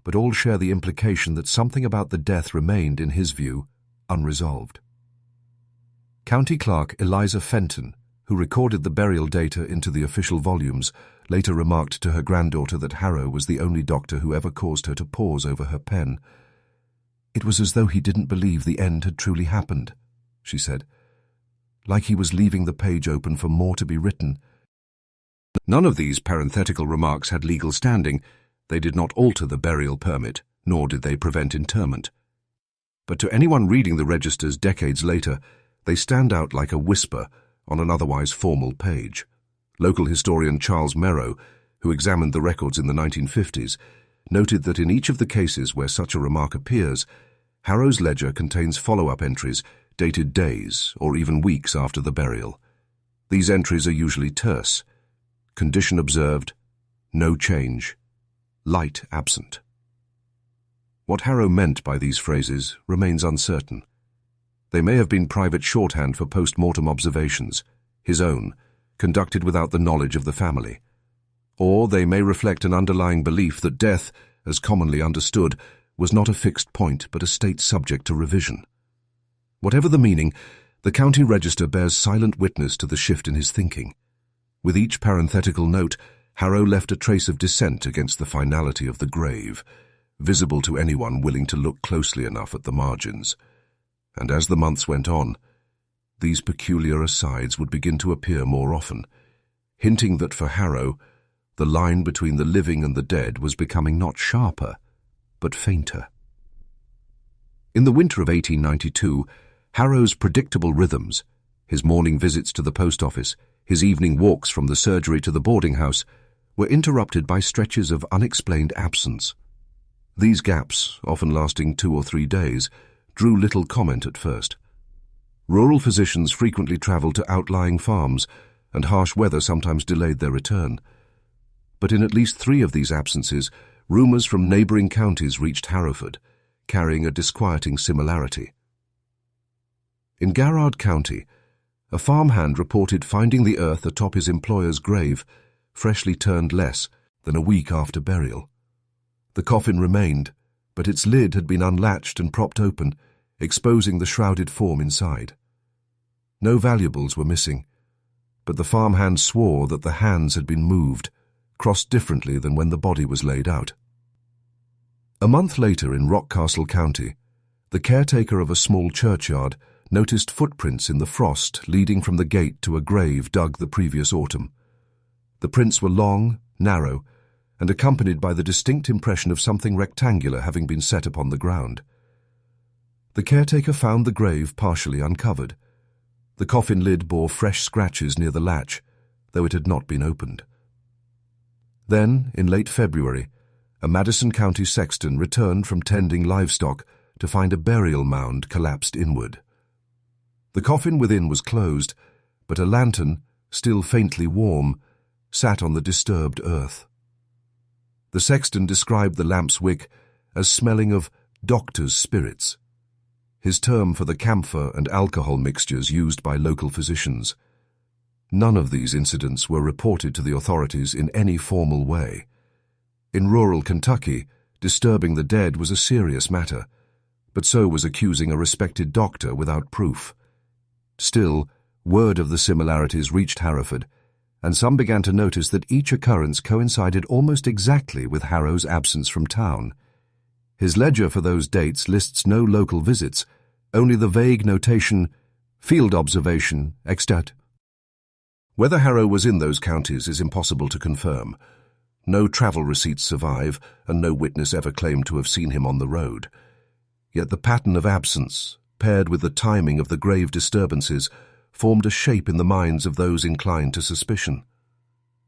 but all share the implication that something about the death remained, in his view, unresolved. County Clerk Eliza Fenton, who recorded the burial data into the official volumes, later remarked to her granddaughter that Harrow was the only doctor who ever caused her to pause over her pen. "It was as though he didn't believe the end had truly happened," she said, "like he was leaving the page open for more to be written." None of these parenthetical remarks had legal standing. They did not alter the burial permit, nor did they prevent interment. But to anyone reading the registers decades later, they stand out like a whisper on an otherwise formal page. Local historian Charles Merrow, who examined the records in the 1950s, noted that in each of the cases where such a remark appears, Harrow's ledger contains follow-up entries dated days or even weeks after the burial. These entries are usually terse. Condition observed, no change, light absent. What Harrow meant by these phrases remains uncertain. They may have been private shorthand for post-mortem observations, his own, conducted without the knowledge of the family. Or they may reflect an underlying belief that death, as commonly understood, was not a fixed point but a state subject to revision. Whatever the meaning, the county register bears silent witness to the shift in his thinking. With each parenthetical note, Harrow left a trace of dissent against the finality of the grave, visible to anyone willing to look closely enough at the margins. And as the months went on, these peculiar asides would begin to appear more often, hinting that for Harrow, the line between the living and the dead was becoming not sharper, but fainter. In the winter of 1892, Harrow's predictable rhythms, his morning visits to the post office, his evening walks from the surgery to the boarding house, were interrupted by stretches of unexplained absence. These gaps, often lasting 2 or 3 days, drew little comment at first. Rural physicians frequently travelled to outlying farms, and harsh weather sometimes delayed their return. But in at least 3 of these absences, rumours from neighbouring counties reached Harrowford, carrying a disquieting similarity. In Garrard County, a farmhand reported finding the earth atop his employer's grave, freshly turned less than a week after burial. The coffin remained, but its lid had been unlatched and propped open, exposing the shrouded form inside. No valuables were missing, but the farmhand swore that the hands had been moved, crossed differently than when the body was laid out. A month later in Rockcastle County, the caretaker of a small churchyard noticed footprints in the frost leading from the gate to a grave dug the previous autumn. The prints were long, narrow, and accompanied by the distinct impression of something rectangular having been set upon the ground. The caretaker found the grave partially uncovered. The coffin lid bore fresh scratches near the latch, though it had not been opened. Then, in late February, a Madison County sexton returned from tending livestock to find a burial mound collapsed inward. The coffin within was closed, but a lantern, still faintly warm, sat on the disturbed earth. The sexton described the lamp's wick as smelling of doctor's spirits, his term for the camphor and alcohol mixtures used by local physicians. None of these incidents were reported to the authorities in any formal way. In rural Kentucky, disturbing the dead was a serious matter, but so was accusing a respected doctor without proof. Still, word of the similarities reached Harrowford, and some began to notice that each occurrence coincided almost exactly with Harrow's absence from town. His ledger for those dates lists no local visits, only the vague notation, "Field observation, extat." Whether Harrow was in those counties is impossible to confirm. No travel receipts survive, and no witness ever claimed to have seen him on the road. Yet the pattern of absence, paired with the timing of the grave disturbances, formed a shape in the minds of those inclined to suspicion.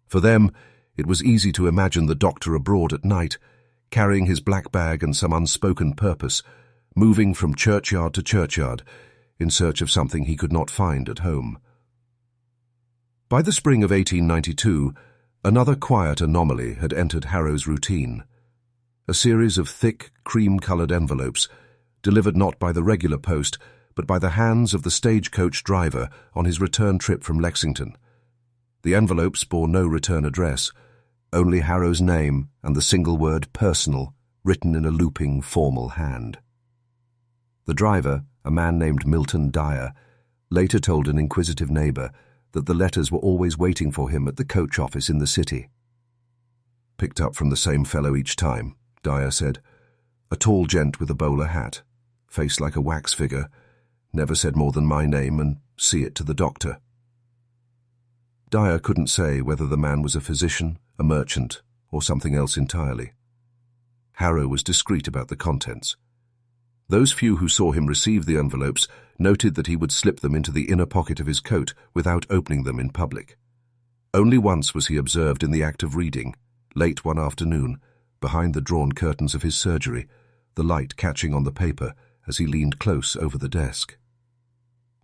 For them, it was easy to imagine the doctor abroad at night, carrying his black bag and some unspoken purpose, moving from churchyard to churchyard, in search of something he could not find at home. By the spring of 1892, another quiet anomaly had entered Harrow's routine. A series of thick, cream-coloured envelopes, delivered not by the regular post, but by the hands of the stagecoach driver on his return trip from Lexington. The envelopes bore no return address, only Harrow's name and the single word "personal" written in a looping, formal hand. The driver, a man named Milton Dyer, later told an inquisitive neighbour that the letters were always waiting for him at the coach office in the city. "Picked up from the same fellow each time," Dyer said. "A tall gent with a bowler hat, face like a wax figure, never said more than my name and see it to the doctor." Dyer couldn't say whether the man was a physician, a merchant, or something else entirely. Harrow was discreet about the contents. Those few who saw him receive the envelopes noted that he would slip them into the inner pocket of his coat without opening them in public. Only once was he observed in the act of reading, late one afternoon, behind the drawn curtains of his surgery, the light catching on the paper as he leaned close over the desk.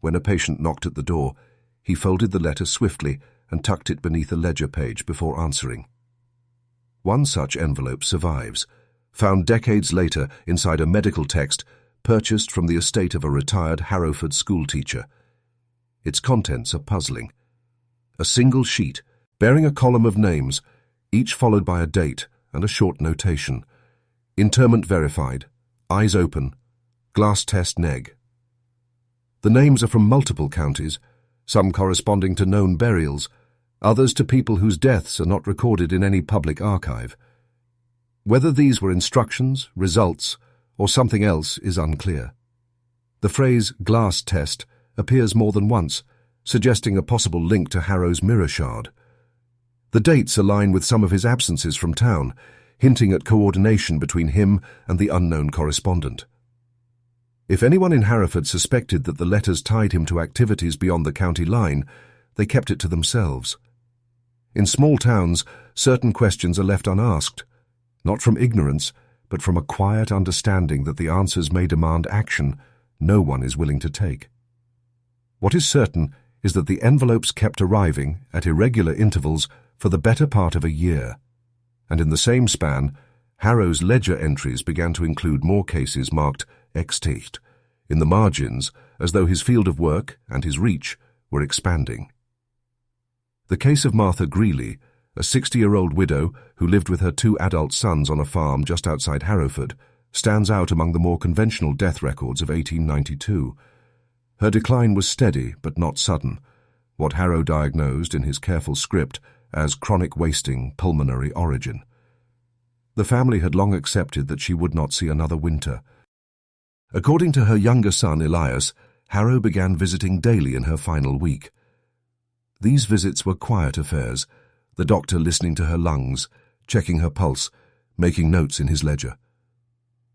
When a patient knocked at the door, he folded the letter swiftly and tucked it beneath a ledger page before answering. One such envelope survives, found decades later inside a medical text purchased from the estate of a retired Harrowford schoolteacher. Its contents are puzzling. A single sheet, bearing a column of names, each followed by a date and a short notation. Interment verified, eyes open, glass test neg. The names are from multiple counties, some corresponding to known burials, others to people whose deaths are not recorded in any public archive. Whether these were instructions, results, or something else is unclear. The phrase "glass test" appears more than once, suggesting a possible link to Harrow's mirror shard. The dates align with some of his absences from town, hinting at coordination between him and the unknown correspondent. If anyone in Harrowford suspected that the letters tied him to activities beyond the county line, they kept it to themselves. In small towns, certain questions are left unasked, not from ignorance, but from a quiet understanding that the answers may demand action no one is willing to take. What is certain is that the envelopes kept arriving at irregular intervals for the better part of a year, and in the same span, Harrow's ledger entries began to include more cases marked extate in the margins, as though his field of work and his reach were expanding. The case of Martha Greeley, a 60-year-old widow who lived with her 2 adult sons on a farm just outside Harrowford, stands out among the more conventional death records of 1892. Her decline was steady but not sudden, what Harrow diagnosed in his careful script as chronic wasting pulmonary origin. The family had long accepted that she would not see another winter. According to her younger son Elias, Harrow began visiting daily in her final week. These visits were quiet affairs, the doctor listening to her lungs, checking her pulse, making notes in his ledger.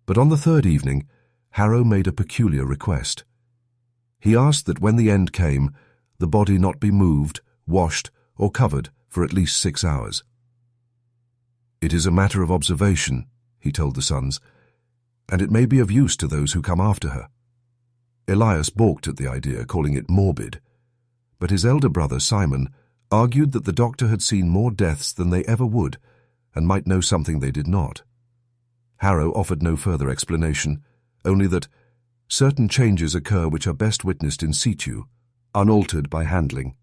But on the 3rd evening, Harrow made a peculiar request. He asked that when the end came, the body not be moved, washed, or covered for at least 6 hours. "It is a matter of observation," he told the sons, "and it may be of use to those who come after her." Elias balked at the idea, calling it morbid. but his elder brother, Simon, argued that the doctor had seen more deaths than they ever would and might know something they did not. Harrow offered no further explanation, only that certain changes occur which are best witnessed in situ, unaltered by handling.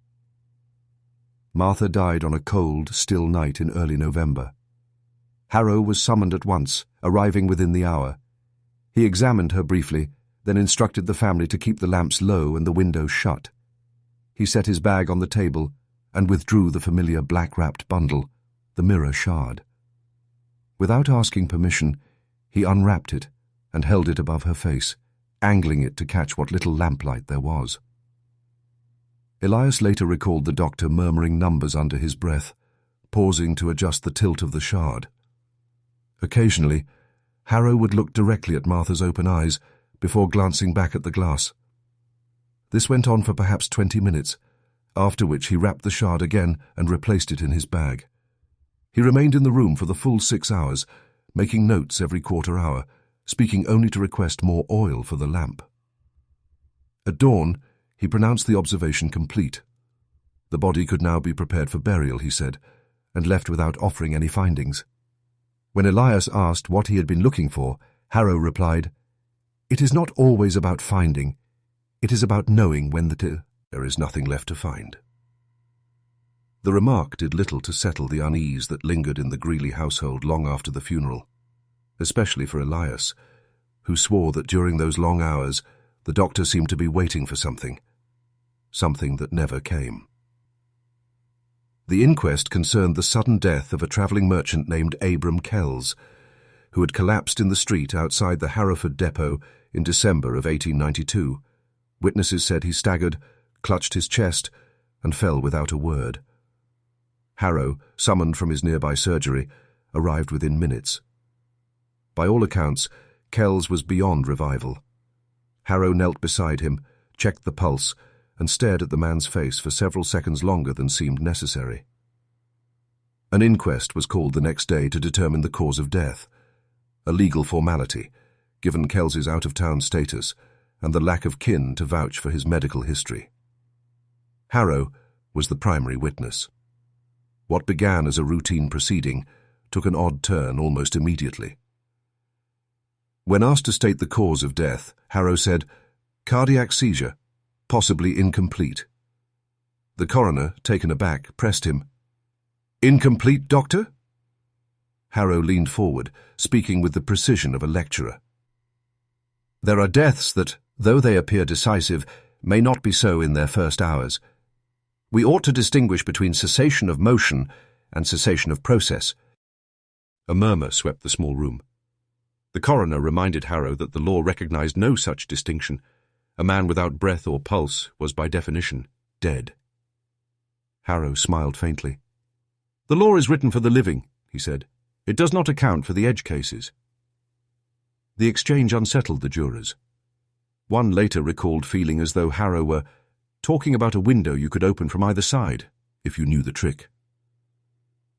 Martha died on a cold, still night in early November. Harrow was summoned at once, arriving within the hour. He examined her briefly, then instructed the family to keep the lamps low and the windows shut. He set his bag on the table and withdrew the familiar black-wrapped bundle, the mirror shard. Without asking permission, he unwrapped it and held it above her face, angling it to catch what little lamplight there was. Elias later recalled the doctor murmuring numbers under his breath, pausing to adjust the tilt of the shard. Occasionally, Harrow would look directly at Martha's open eyes before glancing back at the glass. This went on for perhaps 20 minutes, after which he wrapped the shard again and replaced it in his bag. He remained in the room for the full 6 hours, making notes every quarter hour, speaking only to request more oil for the lamp. At dawn, he pronounced the observation complete. The body could now be prepared for burial, he said, and left without offering any findings. When Elias asked what he had been looking for, Harrow replied, "It is not always about finding. It is about knowing when there is nothing left to find." The remark did little to settle the unease that lingered in the Greeley household long after the funeral, especially for Elias, who swore that during those long hours the doctor seemed to be waiting for something that never came. The inquest concerned the sudden death of a travelling merchant named Abram Kells, who had collapsed in the street outside the Harrowford depot in December of 1892. Witnesses said he staggered, clutched his chest, and fell without a word. Harrow, summoned from his nearby surgery, arrived within minutes. By all accounts, Kells was beyond revival. Harrow knelt beside him, checked the pulse, and stared at the man's face for several seconds longer than seemed necessary. An inquest was called the next day to determine the cause of death, a legal formality, given Kells's out-of-town status and the lack of kin to vouch for his medical history. Harrow was the primary witness. What began as a routine proceeding took an odd turn almost immediately. When asked to state the cause of death, Harrow said, "Cardiac seizure, possibly incomplete." The coroner, taken aback, pressed him. "Incomplete, doctor?" Harrow leaned forward, speaking with the precision of a lecturer. "There are deaths that, though they appear decisive, may not be so in their first hours. We ought to distinguish between cessation of motion and cessation of process." A murmur swept the small room. The coroner reminded Harrow that the law recognized no such distinction. A man without breath or pulse was by definition dead. Harrow smiled faintly. "The law is written for the living," he said. "It does not account for the edge cases." The exchange unsettled the jurors. One later recalled feeling as though Harrow were talking about a window you could open from either side, if you knew the trick.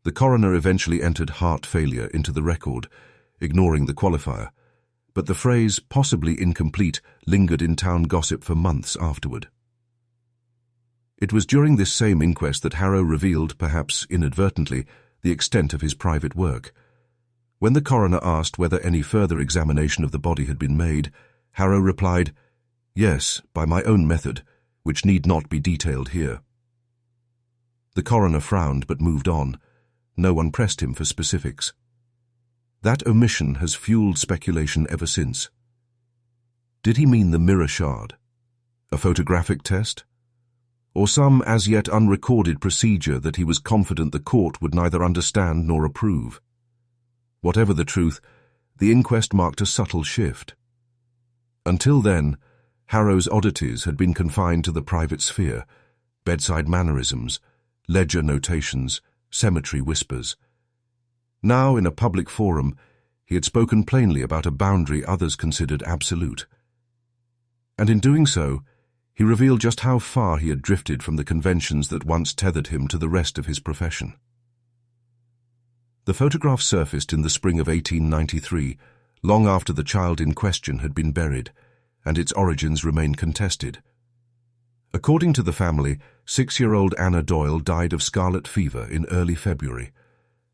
The coroner eventually entered heart failure into the record, ignoring the qualifier, but the phrase possibly incomplete lingered in town gossip for months afterward. It was during this same inquest that Harrow revealed, perhaps inadvertently, the extent of his private work. When the coroner asked whether any further examination of the body had been made, Harrow replied, "Yes, by my own method, which need not be detailed here." The coroner frowned but moved on. No one pressed him for specifics. That omission has fueled speculation ever since. Did he mean the mirror shard? A photographic test? Or some as yet unrecorded procedure that he was confident the court would neither understand nor approve? Whatever the truth, the inquest marked a subtle shift. Until then, Harrow's oddities had been confined to the private sphere, bedside mannerisms, ledger notations, cemetery whispers. Now, in a public forum, he had spoken plainly about a boundary others considered absolute. And in doing so, he revealed just how far he had drifted from the conventions that once tethered him to the rest of his profession. The photograph surfaced in the spring of 1893, long after the child in question had been buried, and its origins remained contested. According to the family, 6-year-old Anna Doyle died of scarlet fever in early February.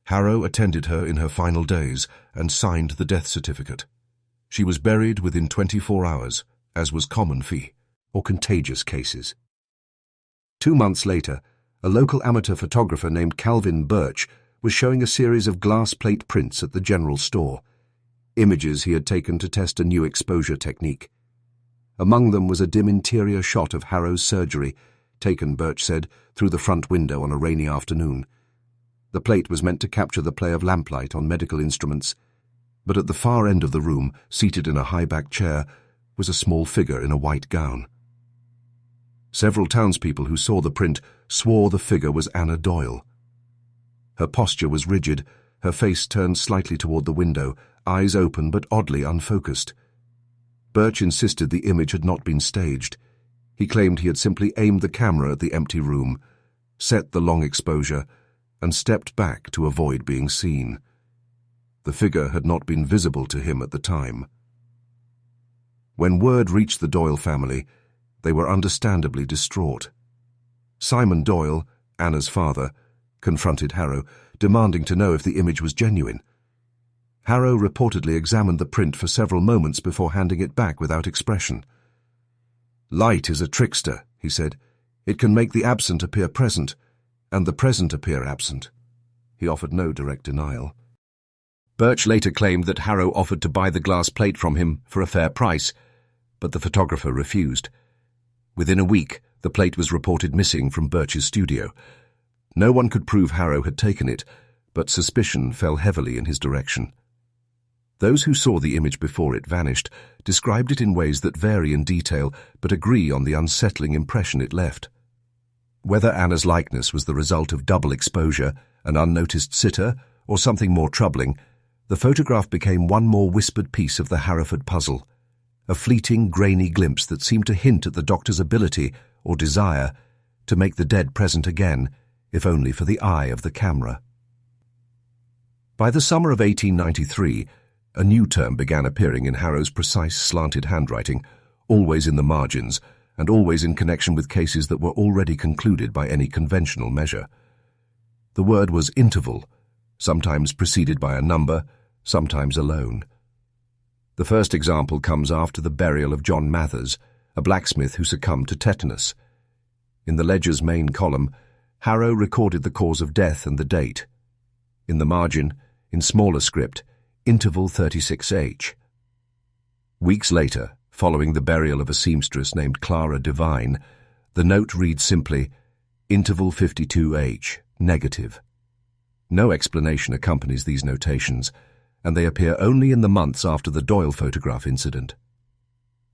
Harrow attended her in her final days and signed the death certificate. She was buried within 24 hours, as was common fee, or contagious cases. 2 months later, a local amateur photographer named Calvin Birch was showing a series of glass plate prints at the general store, images he had taken to test a new exposure technique. Among them was a dim interior shot of Harrow's surgery, taken, Birch said, through the front window on a rainy afternoon. The plate was meant to capture the play of lamplight on medical instruments, but at the far end of the room, seated in a high-backed chair, was a small figure in a white gown. Several townspeople who saw the print swore the figure was Anna Doyle. Her posture was rigid, her face turned slightly toward the window, eyes open but oddly unfocused. Birch insisted the image had not been staged. He claimed he had simply aimed the camera at the empty room, set the long exposure, and stepped back to avoid being seen. The figure had not been visible to him at the time. When word reached the Doyle family, they were understandably distraught. Simon Doyle, Anna's father, confronted Harrow, demanding to know if the image was genuine. Harrow reportedly examined the print for several moments before handing it back without expression. "Light is a trickster," he said. "It can make the absent appear present, and the present appear absent." He offered no direct denial. Birch later claimed that Harrow offered to buy the glass plate from him for a fair price, but the photographer refused. Within a week, the plate was reported missing from Birch's studio. No one could prove Harrow had taken it, but suspicion fell heavily in his direction. Those who saw the image before it vanished described it in ways that vary in detail but agree on the unsettling impression it left. Whether Anna's likeness was the result of double exposure, an unnoticed sitter, or something more troubling, the photograph became one more whispered piece of the Harrowford puzzle, a fleeting, grainy glimpse that seemed to hint at the doctor's ability, or desire, to make the dead present again, if only for the eye of the camera. By the summer of 1893, a new term began appearing in Harrow's precise, slanted handwriting, always in the margins, and always in connection with cases that were already concluded by any conventional measure. The word was interval, sometimes preceded by a number, sometimes alone. The first example comes after the burial of John Mathers, a blacksmith who succumbed to tetanus. In the ledger's main column, Harrow recorded the cause of death and the date. In the margin, in smaller script, interval 36H. Weeks later, following the burial of a seamstress named Clara Devine, the note reads simply, interval 52H, negative. No explanation accompanies these notations, and they appear only in the months after the Doyle photograph incident.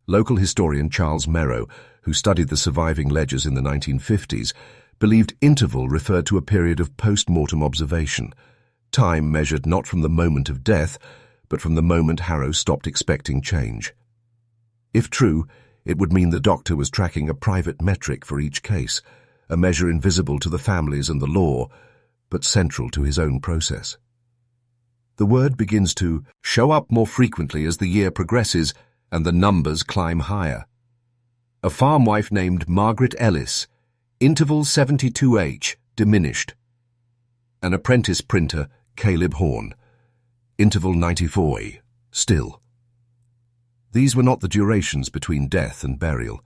Local historian Charles Merrow, who studied the surviving ledgers in the 1950s, believed interval referred to a period of post-mortem observation, time measured not from the moment of death, but from the moment Harrow stopped expecting change. If true, it would mean the doctor was tracking a private metric for each case, a measure invisible to the families and the law, but central to his own process. The word begins to show up more frequently as the year progresses and the numbers climb higher. A farm wife named Margaret Ellis, interval 72H, diminished. An apprentice printer, Caleb Horn, interval 94A, still. These were not the durations between death and burial.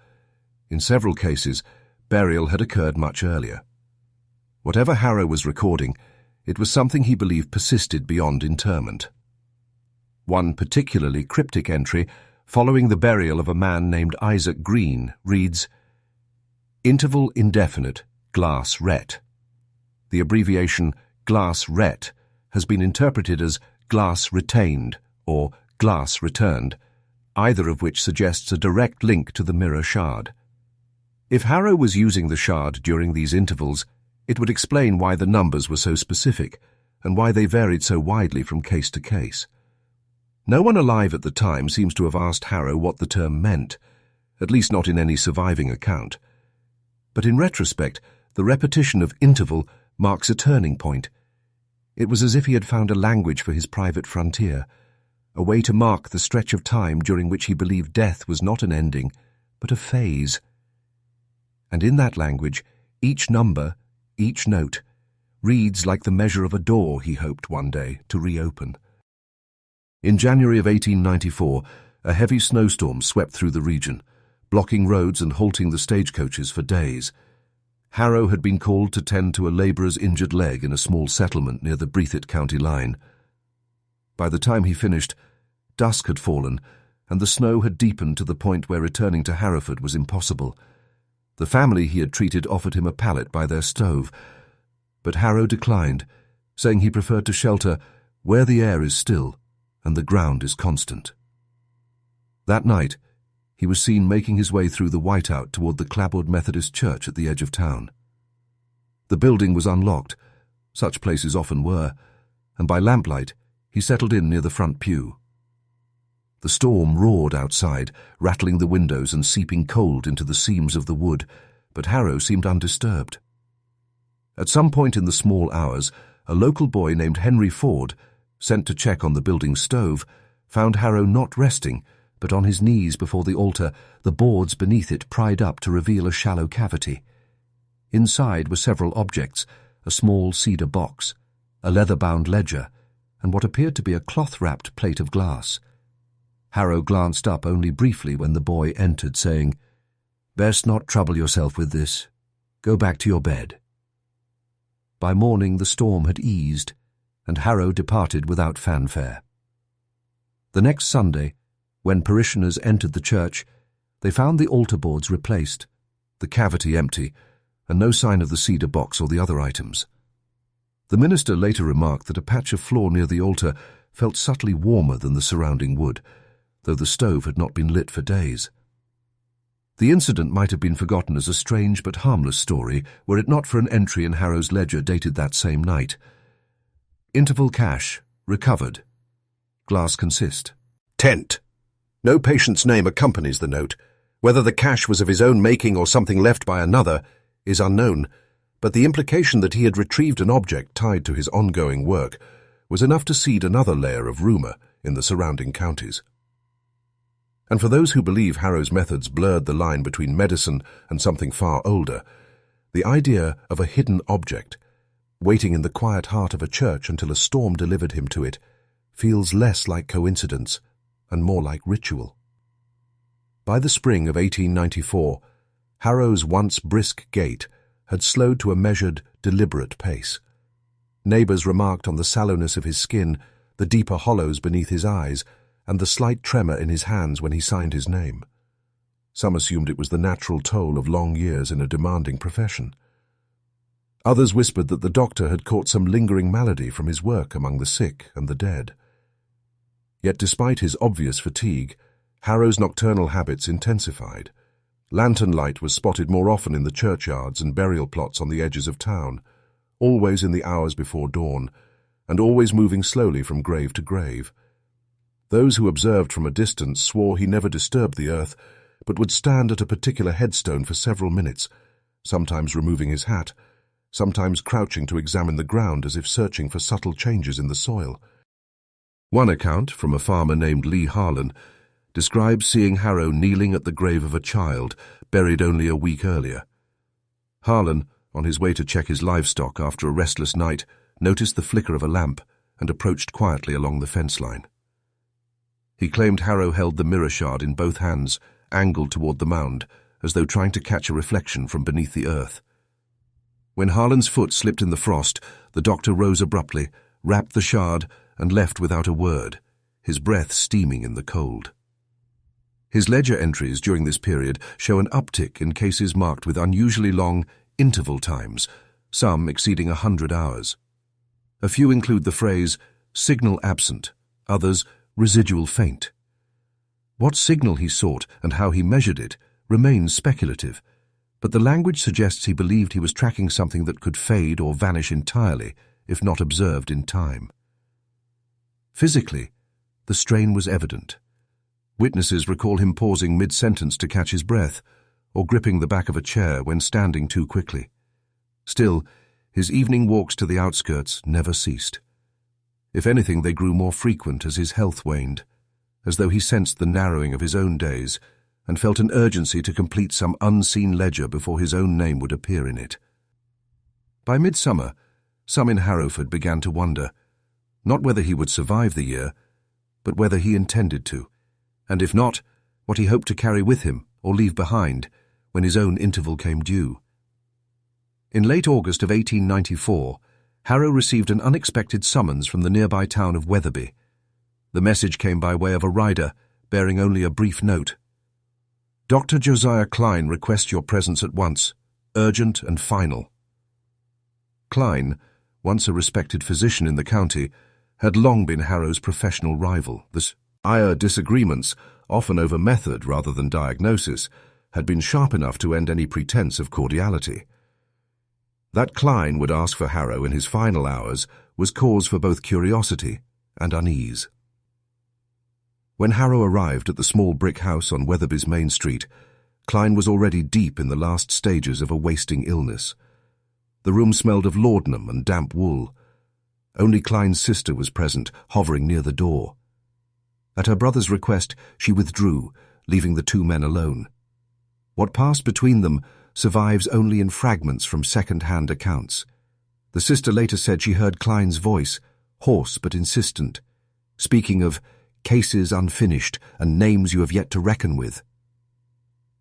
In several cases, burial had occurred much earlier. Whatever Harrow was recording, it was something he believed persisted beyond interment. One particularly cryptic entry, following the burial of a man named Isaac Green, reads, interval indefinite, glass ret. The abbreviation glass ret has been interpreted as glass retained or glass returned, either of which suggests a direct link to the mirror shard. If Harrow was using the shard during these intervals, it would explain why the numbers were so specific and why they varied so widely from case to case. No one alive at the time seems to have asked Harrow what the term meant, at least not in any surviving account. But in retrospect, the repetition of interval marks a turning point. It was as if he had found a language for his private frontier, a way to mark the stretch of time during which he believed death was not an ending, but a phase. and in that language, each number, each note, reads like the measure of a door he hoped one day to reopen. In January of 1894, a heavy snowstorm swept through the region, blocking roads and halting the stagecoaches for days. Harrow had been called to tend to a labourer's injured leg in a small settlement near the Breathitt County line. By the time he finished, dusk had fallen, and the snow had deepened to the point where returning to Harrowford was impossible. The family he had treated offered him a pallet by their stove, but Harrow declined, saying he preferred to shelter where the air is still and the ground is constant. That night, he was seen making his way through the whiteout toward the clapboard Methodist church at the edge of town. The building was unlocked, such places often were, and by lamplight he settled in near the front pew. The storm roared outside, rattling the windows and seeping cold into the seams of the wood, but Harrow seemed undisturbed. At some point in the small hours, a local boy named Henry Ford, sent to check on the building's stove, found Harrow not resting, but on his knees before the altar, the boards beneath it pried up to reveal a shallow cavity. Inside were several objects, a small cedar box, a leather-bound ledger, and what appeared to be a cloth-wrapped plate of glass. Harrow glanced up only briefly when the boy entered, saying, "Best not trouble yourself with this. Go back to your bed." By morning the storm had eased, and Harrow departed without fanfare. The next Sunday, when parishioners entered the church, they found the altar boards replaced, the cavity empty, and no sign of the cedar box or the other items. The minister later remarked that a patch of floor near the altar felt subtly warmer than the surrounding wood, though the stove had not been lit for days. The incident might have been forgotten as a strange but harmless story were it not for an entry in Harrow's ledger dated that same night. Interval cash, recovered. Glass consist. Tent. No patient's name accompanies the note. Whether the cash was of his own making or something left by another is unknown, but the implication that he had retrieved an object tied to his ongoing work was enough to seed another layer of rumour in the surrounding counties. And for those who believe Harrow's methods blurred the line between medicine and something far older, the idea of a hidden object, waiting in the quiet heart of a church until a storm delivered him to it, feels less like coincidence and more like ritual. By the spring of 1894, Harrow's once brisk gait had slowed to a measured, deliberate pace. Neighbours remarked on the sallowness of his skin, the deeper hollows beneath his eyes, and the slight tremor in his hands when he signed his name. Some assumed it was the natural toll of long years in a demanding profession. Others whispered that the doctor had caught some lingering malady from his work among the sick and the dead. Yet despite his obvious fatigue, Harrow's nocturnal habits intensified. Lantern light was spotted more often in the churchyards and burial plots on the edges of town, always in the hours before dawn, and always moving slowly from grave to grave. Those who observed from a distance swore he never disturbed the earth, but would stand at a particular headstone for several minutes, sometimes removing his hat, sometimes crouching to examine the ground as if searching for subtle changes in the soil. One account, from a farmer named Lee Harlan, describes seeing Harrow kneeling at the grave of a child buried only a week earlier. Harlan, on his way to check his livestock after a restless night, noticed the flicker of a lamp and approached quietly along the fence line. He claimed Harrow held the mirror shard in both hands, angled toward the mound, as though trying to catch a reflection from beneath the earth. When Harlan's foot slipped in the frost, the doctor rose abruptly, wrapped the shard, and left without a word, his breath steaming in the cold. His ledger entries during this period show an uptick in cases marked with unusually long interval times, some exceeding 100 hours. A few include the phrase, "signal absent," others, "residual faint." What signal he sought and how he measured it remains speculative, but the language suggests he believed he was tracking something that could fade or vanish entirely if not observed in time. Physically, the strain was evident. Witnesses recall him pausing mid-sentence to catch his breath, or gripping the back of a chair when standing too quickly. Still, his evening walks to the outskirts never ceased. If anything, they grew more frequent as his health waned, as though he sensed the narrowing of his own days and felt an urgency to complete some unseen ledger before his own name would appear in it. By midsummer, some in Harrowford began to wonder, not whether he would survive the year, but whether he intended to, and if not, what he hoped to carry with him or leave behind when his own interval came due. In late August of 1894, Harrow received an unexpected summons from the nearby town of Wetherby. The message came by way of a rider, bearing only a brief note. "Dr. Josiah Klein requests your presence at once, urgent and final." Klein, once a respected physician in the county, had long been Harrow's professional rival. The ire disagreements, often over method rather than diagnosis, had been sharp enough to end any pretense of cordiality. That Klein would ask for Harrow in his final hours was cause for both curiosity and unease. When Harrow arrived at the small brick house on Wetherby's main street, Klein was already deep in the last stages of a wasting illness. The room smelled of laudanum and damp wool. Only Klein's sister was present, hovering near the door. At her brother's request, she withdrew, leaving the two men alone. What passed between them survives only in fragments from second-hand accounts. The sister later said she heard Klein's voice, hoarse but insistent, speaking of cases unfinished and names you have yet to reckon with.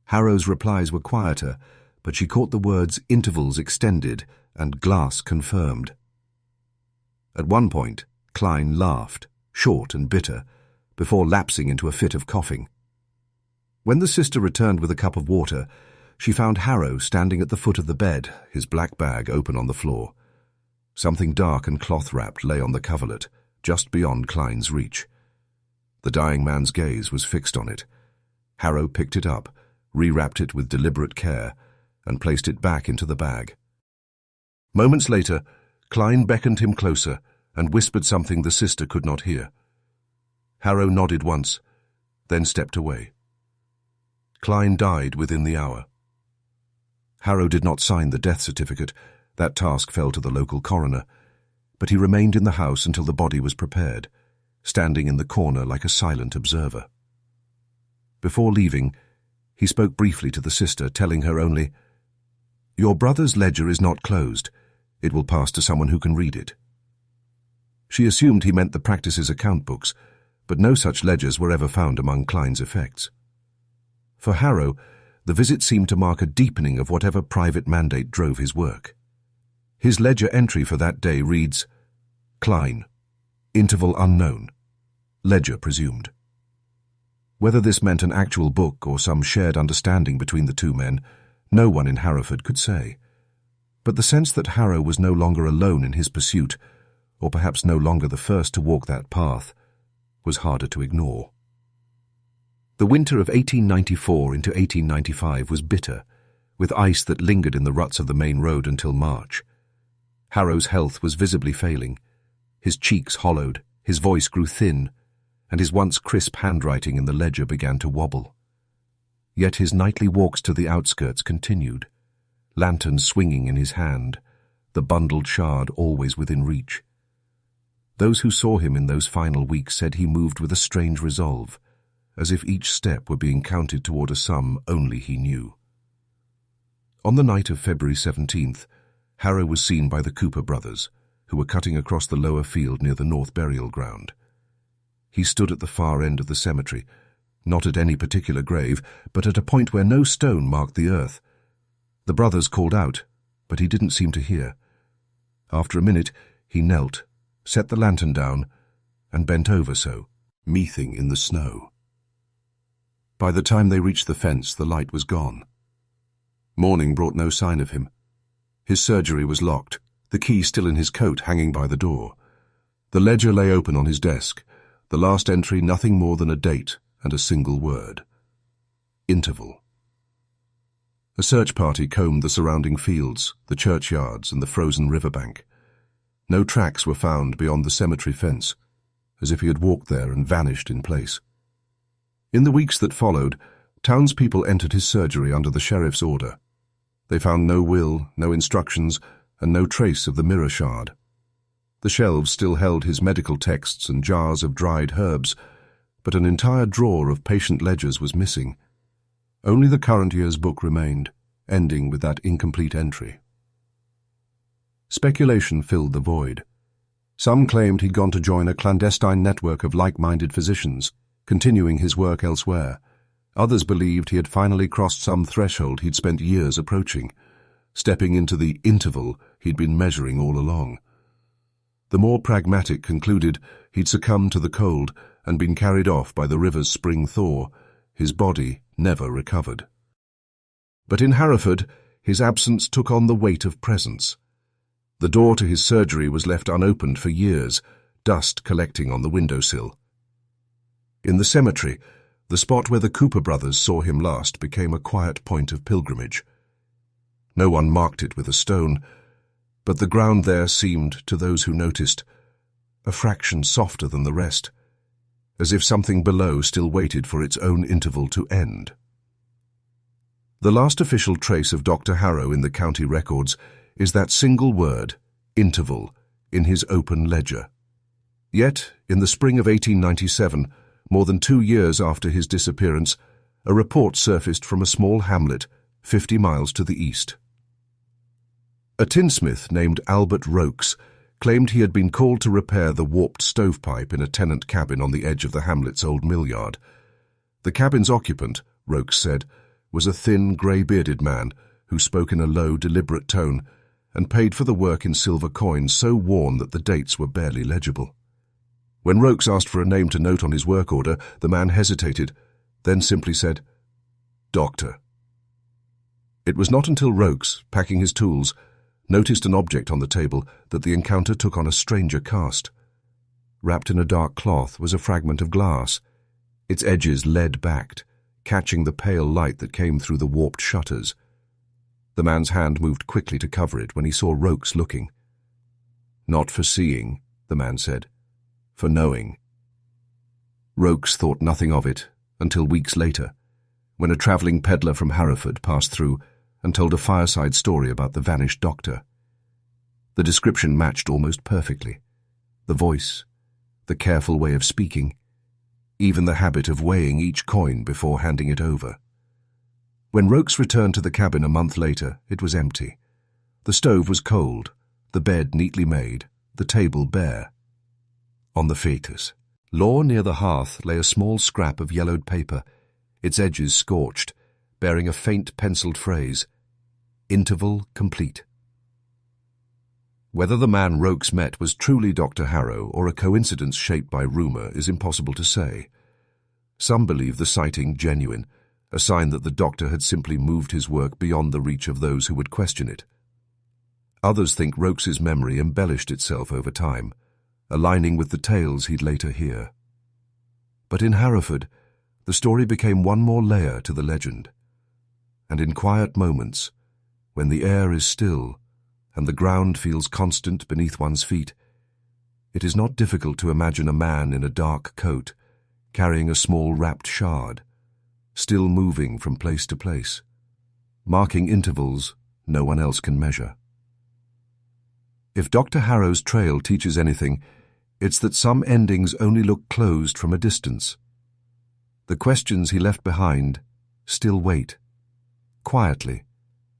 Harrow's replies were quieter, but she caught the words intervals extended and glass confirmed. At one point, Klein laughed, short and bitter, before lapsing into a fit of coughing. When the sister returned with a cup of water, she found Harrow standing at the foot of the bed, his black bag open on the floor. Something dark and cloth-wrapped lay on the coverlet, just beyond Klein's reach. The dying man's gaze was fixed on it. Harrow picked it up, rewrapped it with deliberate care, and placed it back into the bag. Moments later, Klein beckoned him closer and whispered something the sister could not hear. Harrow nodded once, then stepped away. Klein died within the hour. Harrow did not sign the death certificate. That task fell to the local coroner, but he remained in the house until the body was prepared, standing in the corner like a silent observer. Before leaving, he spoke briefly to the sister, telling her only, "Your brother's ledger is not closed. It will pass to someone who can read it." She assumed he meant the practice's account books, but no such ledgers were ever found among Klein's effects. For Harrow, the visit seemed to mark a deepening of whatever private mandate drove his work. His ledger entry for that day reads, "Klein, interval unknown, ledger presumed." Whether this meant an actual book or some shared understanding between the two men, no one in Harrowford could say. But the sense that Harrow was no longer alone in his pursuit, or perhaps no longer the first to walk that path, was harder to ignore. The winter of 1894 into 1895 was bitter, with ice that lingered in the ruts of the main road until March. Harrow's health was visibly failing. His cheeks hollowed, his voice grew thin, and his once crisp handwriting in the ledger began to wobble. Yet his nightly walks to the outskirts continued, lantern swinging in his hand, the bundled shard always within reach. Those who saw him in those final weeks said he moved with a strange resolve, as if each step were being counted toward a sum only he knew. On the night of February 17th, Harrow was seen by the Cooper brothers, who were cutting across the lower field near the North Burial Ground. He stood at the far end of the cemetery, not at any particular grave, but at a point where no stone marked the earth. The brothers called out, but he didn't seem to hear. After a minute, he knelt, set the lantern down, and bent over so, meething in the snow. By the time they reached the fence, the light was gone. Morning brought no sign of him. His surgery was locked, the key still in his coat hanging by the door. The ledger lay open on his desk, the last entry nothing more than a date and a single word. Interval. A search party combed the surrounding fields, the churchyards, and the frozen riverbank. No tracks were found beyond the cemetery fence, as if he had walked there and vanished in place. In the weeks that followed, townspeople entered his surgery under the sheriff's order. They found no will, no instructions, and no trace of the mirror shard. The shelves still held his medical texts and jars of dried herbs, but an entire drawer of patient ledgers was missing. Only the current year's book remained, ending with that incomplete entry. Speculation filled the void. Some claimed he'd gone to join a clandestine network of like-minded physicians, continuing his work elsewhere. Others believed he had finally crossed some threshold he'd spent years approaching, stepping into the interval he'd been measuring all along. The more pragmatic concluded he'd succumbed to the cold and been carried off by the river's spring thaw, his body never recovered. But in Harrowford, his absence took on the weight of presence. The door to his surgery was left unopened for years, dust collecting on the windowsill. In the cemetery, the spot where the Cooper brothers saw him last became a quiet point of pilgrimage. No one marked it with a stone, but the ground there seemed, to those who noticed, a fraction softer than the rest, as if something below still waited for its own interval to end. The last official trace of Dr. Harrow in the county records is that single word, interval, in his open ledger. Yet, in the spring of 1897, more than 2 years after his disappearance, a report surfaced from a small hamlet 50 miles to the east. A tinsmith named Albert Rokes claimed he had been called to repair the warped stovepipe in a tenant cabin on the edge of the hamlet's old mill yard. The cabin's occupant, Rokes said, was a thin, grey-bearded man who spoke in a low, deliberate tone and paid for the work in silver coins so worn that the dates were barely legible. When Rokes asked for a name to note on his work order, the man hesitated, then simply said, "Doctor." It was not until Rokes, packing his tools, noticed an object on the table that the encounter took on a stranger cast. Wrapped in a dark cloth was a fragment of glass, its edges lead-backed, catching the pale light that came through the warped shutters. The man's hand moved quickly to cover it when he saw Rokes looking. "Not for seeing," the man said, "for knowing." Rokes thought nothing of it until weeks later, when a travelling peddler from Harrowford passed through and told a fireside story about the vanished doctor. The description matched almost perfectly. The voice, the careful way of speaking, even the habit of weighing each coin before handing it over. When Rokes returned to the cabin a month later, it was empty. The stove was cold, the bed neatly made, the table bare. On the fetus, law near the hearth, lay a small scrap of yellowed paper, its edges scorched, bearing a faint penciled phrase, "Interval complete." Whether the man Rokes met was truly Dr. Harrow or a coincidence shaped by rumour is impossible to say. Some believe the sighting genuine, a sign that the doctor had simply moved his work beyond the reach of those who would question it. Others think Rokes's memory embellished itself over time, aligning with the tales he'd later hear. But in Harrowford, the story became one more layer to the legend. And in quiet moments, when the air is still and the ground feels constant beneath one's feet, it is not difficult to imagine a man in a dark coat, carrying a small wrapped shard, still moving from place to place, marking intervals no one else can measure. If Dr. Harrow's trail teaches anything, it's that some endings only look closed from a distance. The questions he left behind still wait, quietly,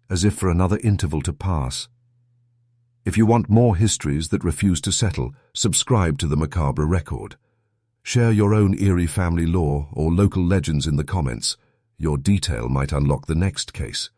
as if for another interval to pass. If you want more histories that refuse to settle, subscribe to the Macabre Record. Share your own eerie family lore or local legends in the comments. Your detail might unlock the next case.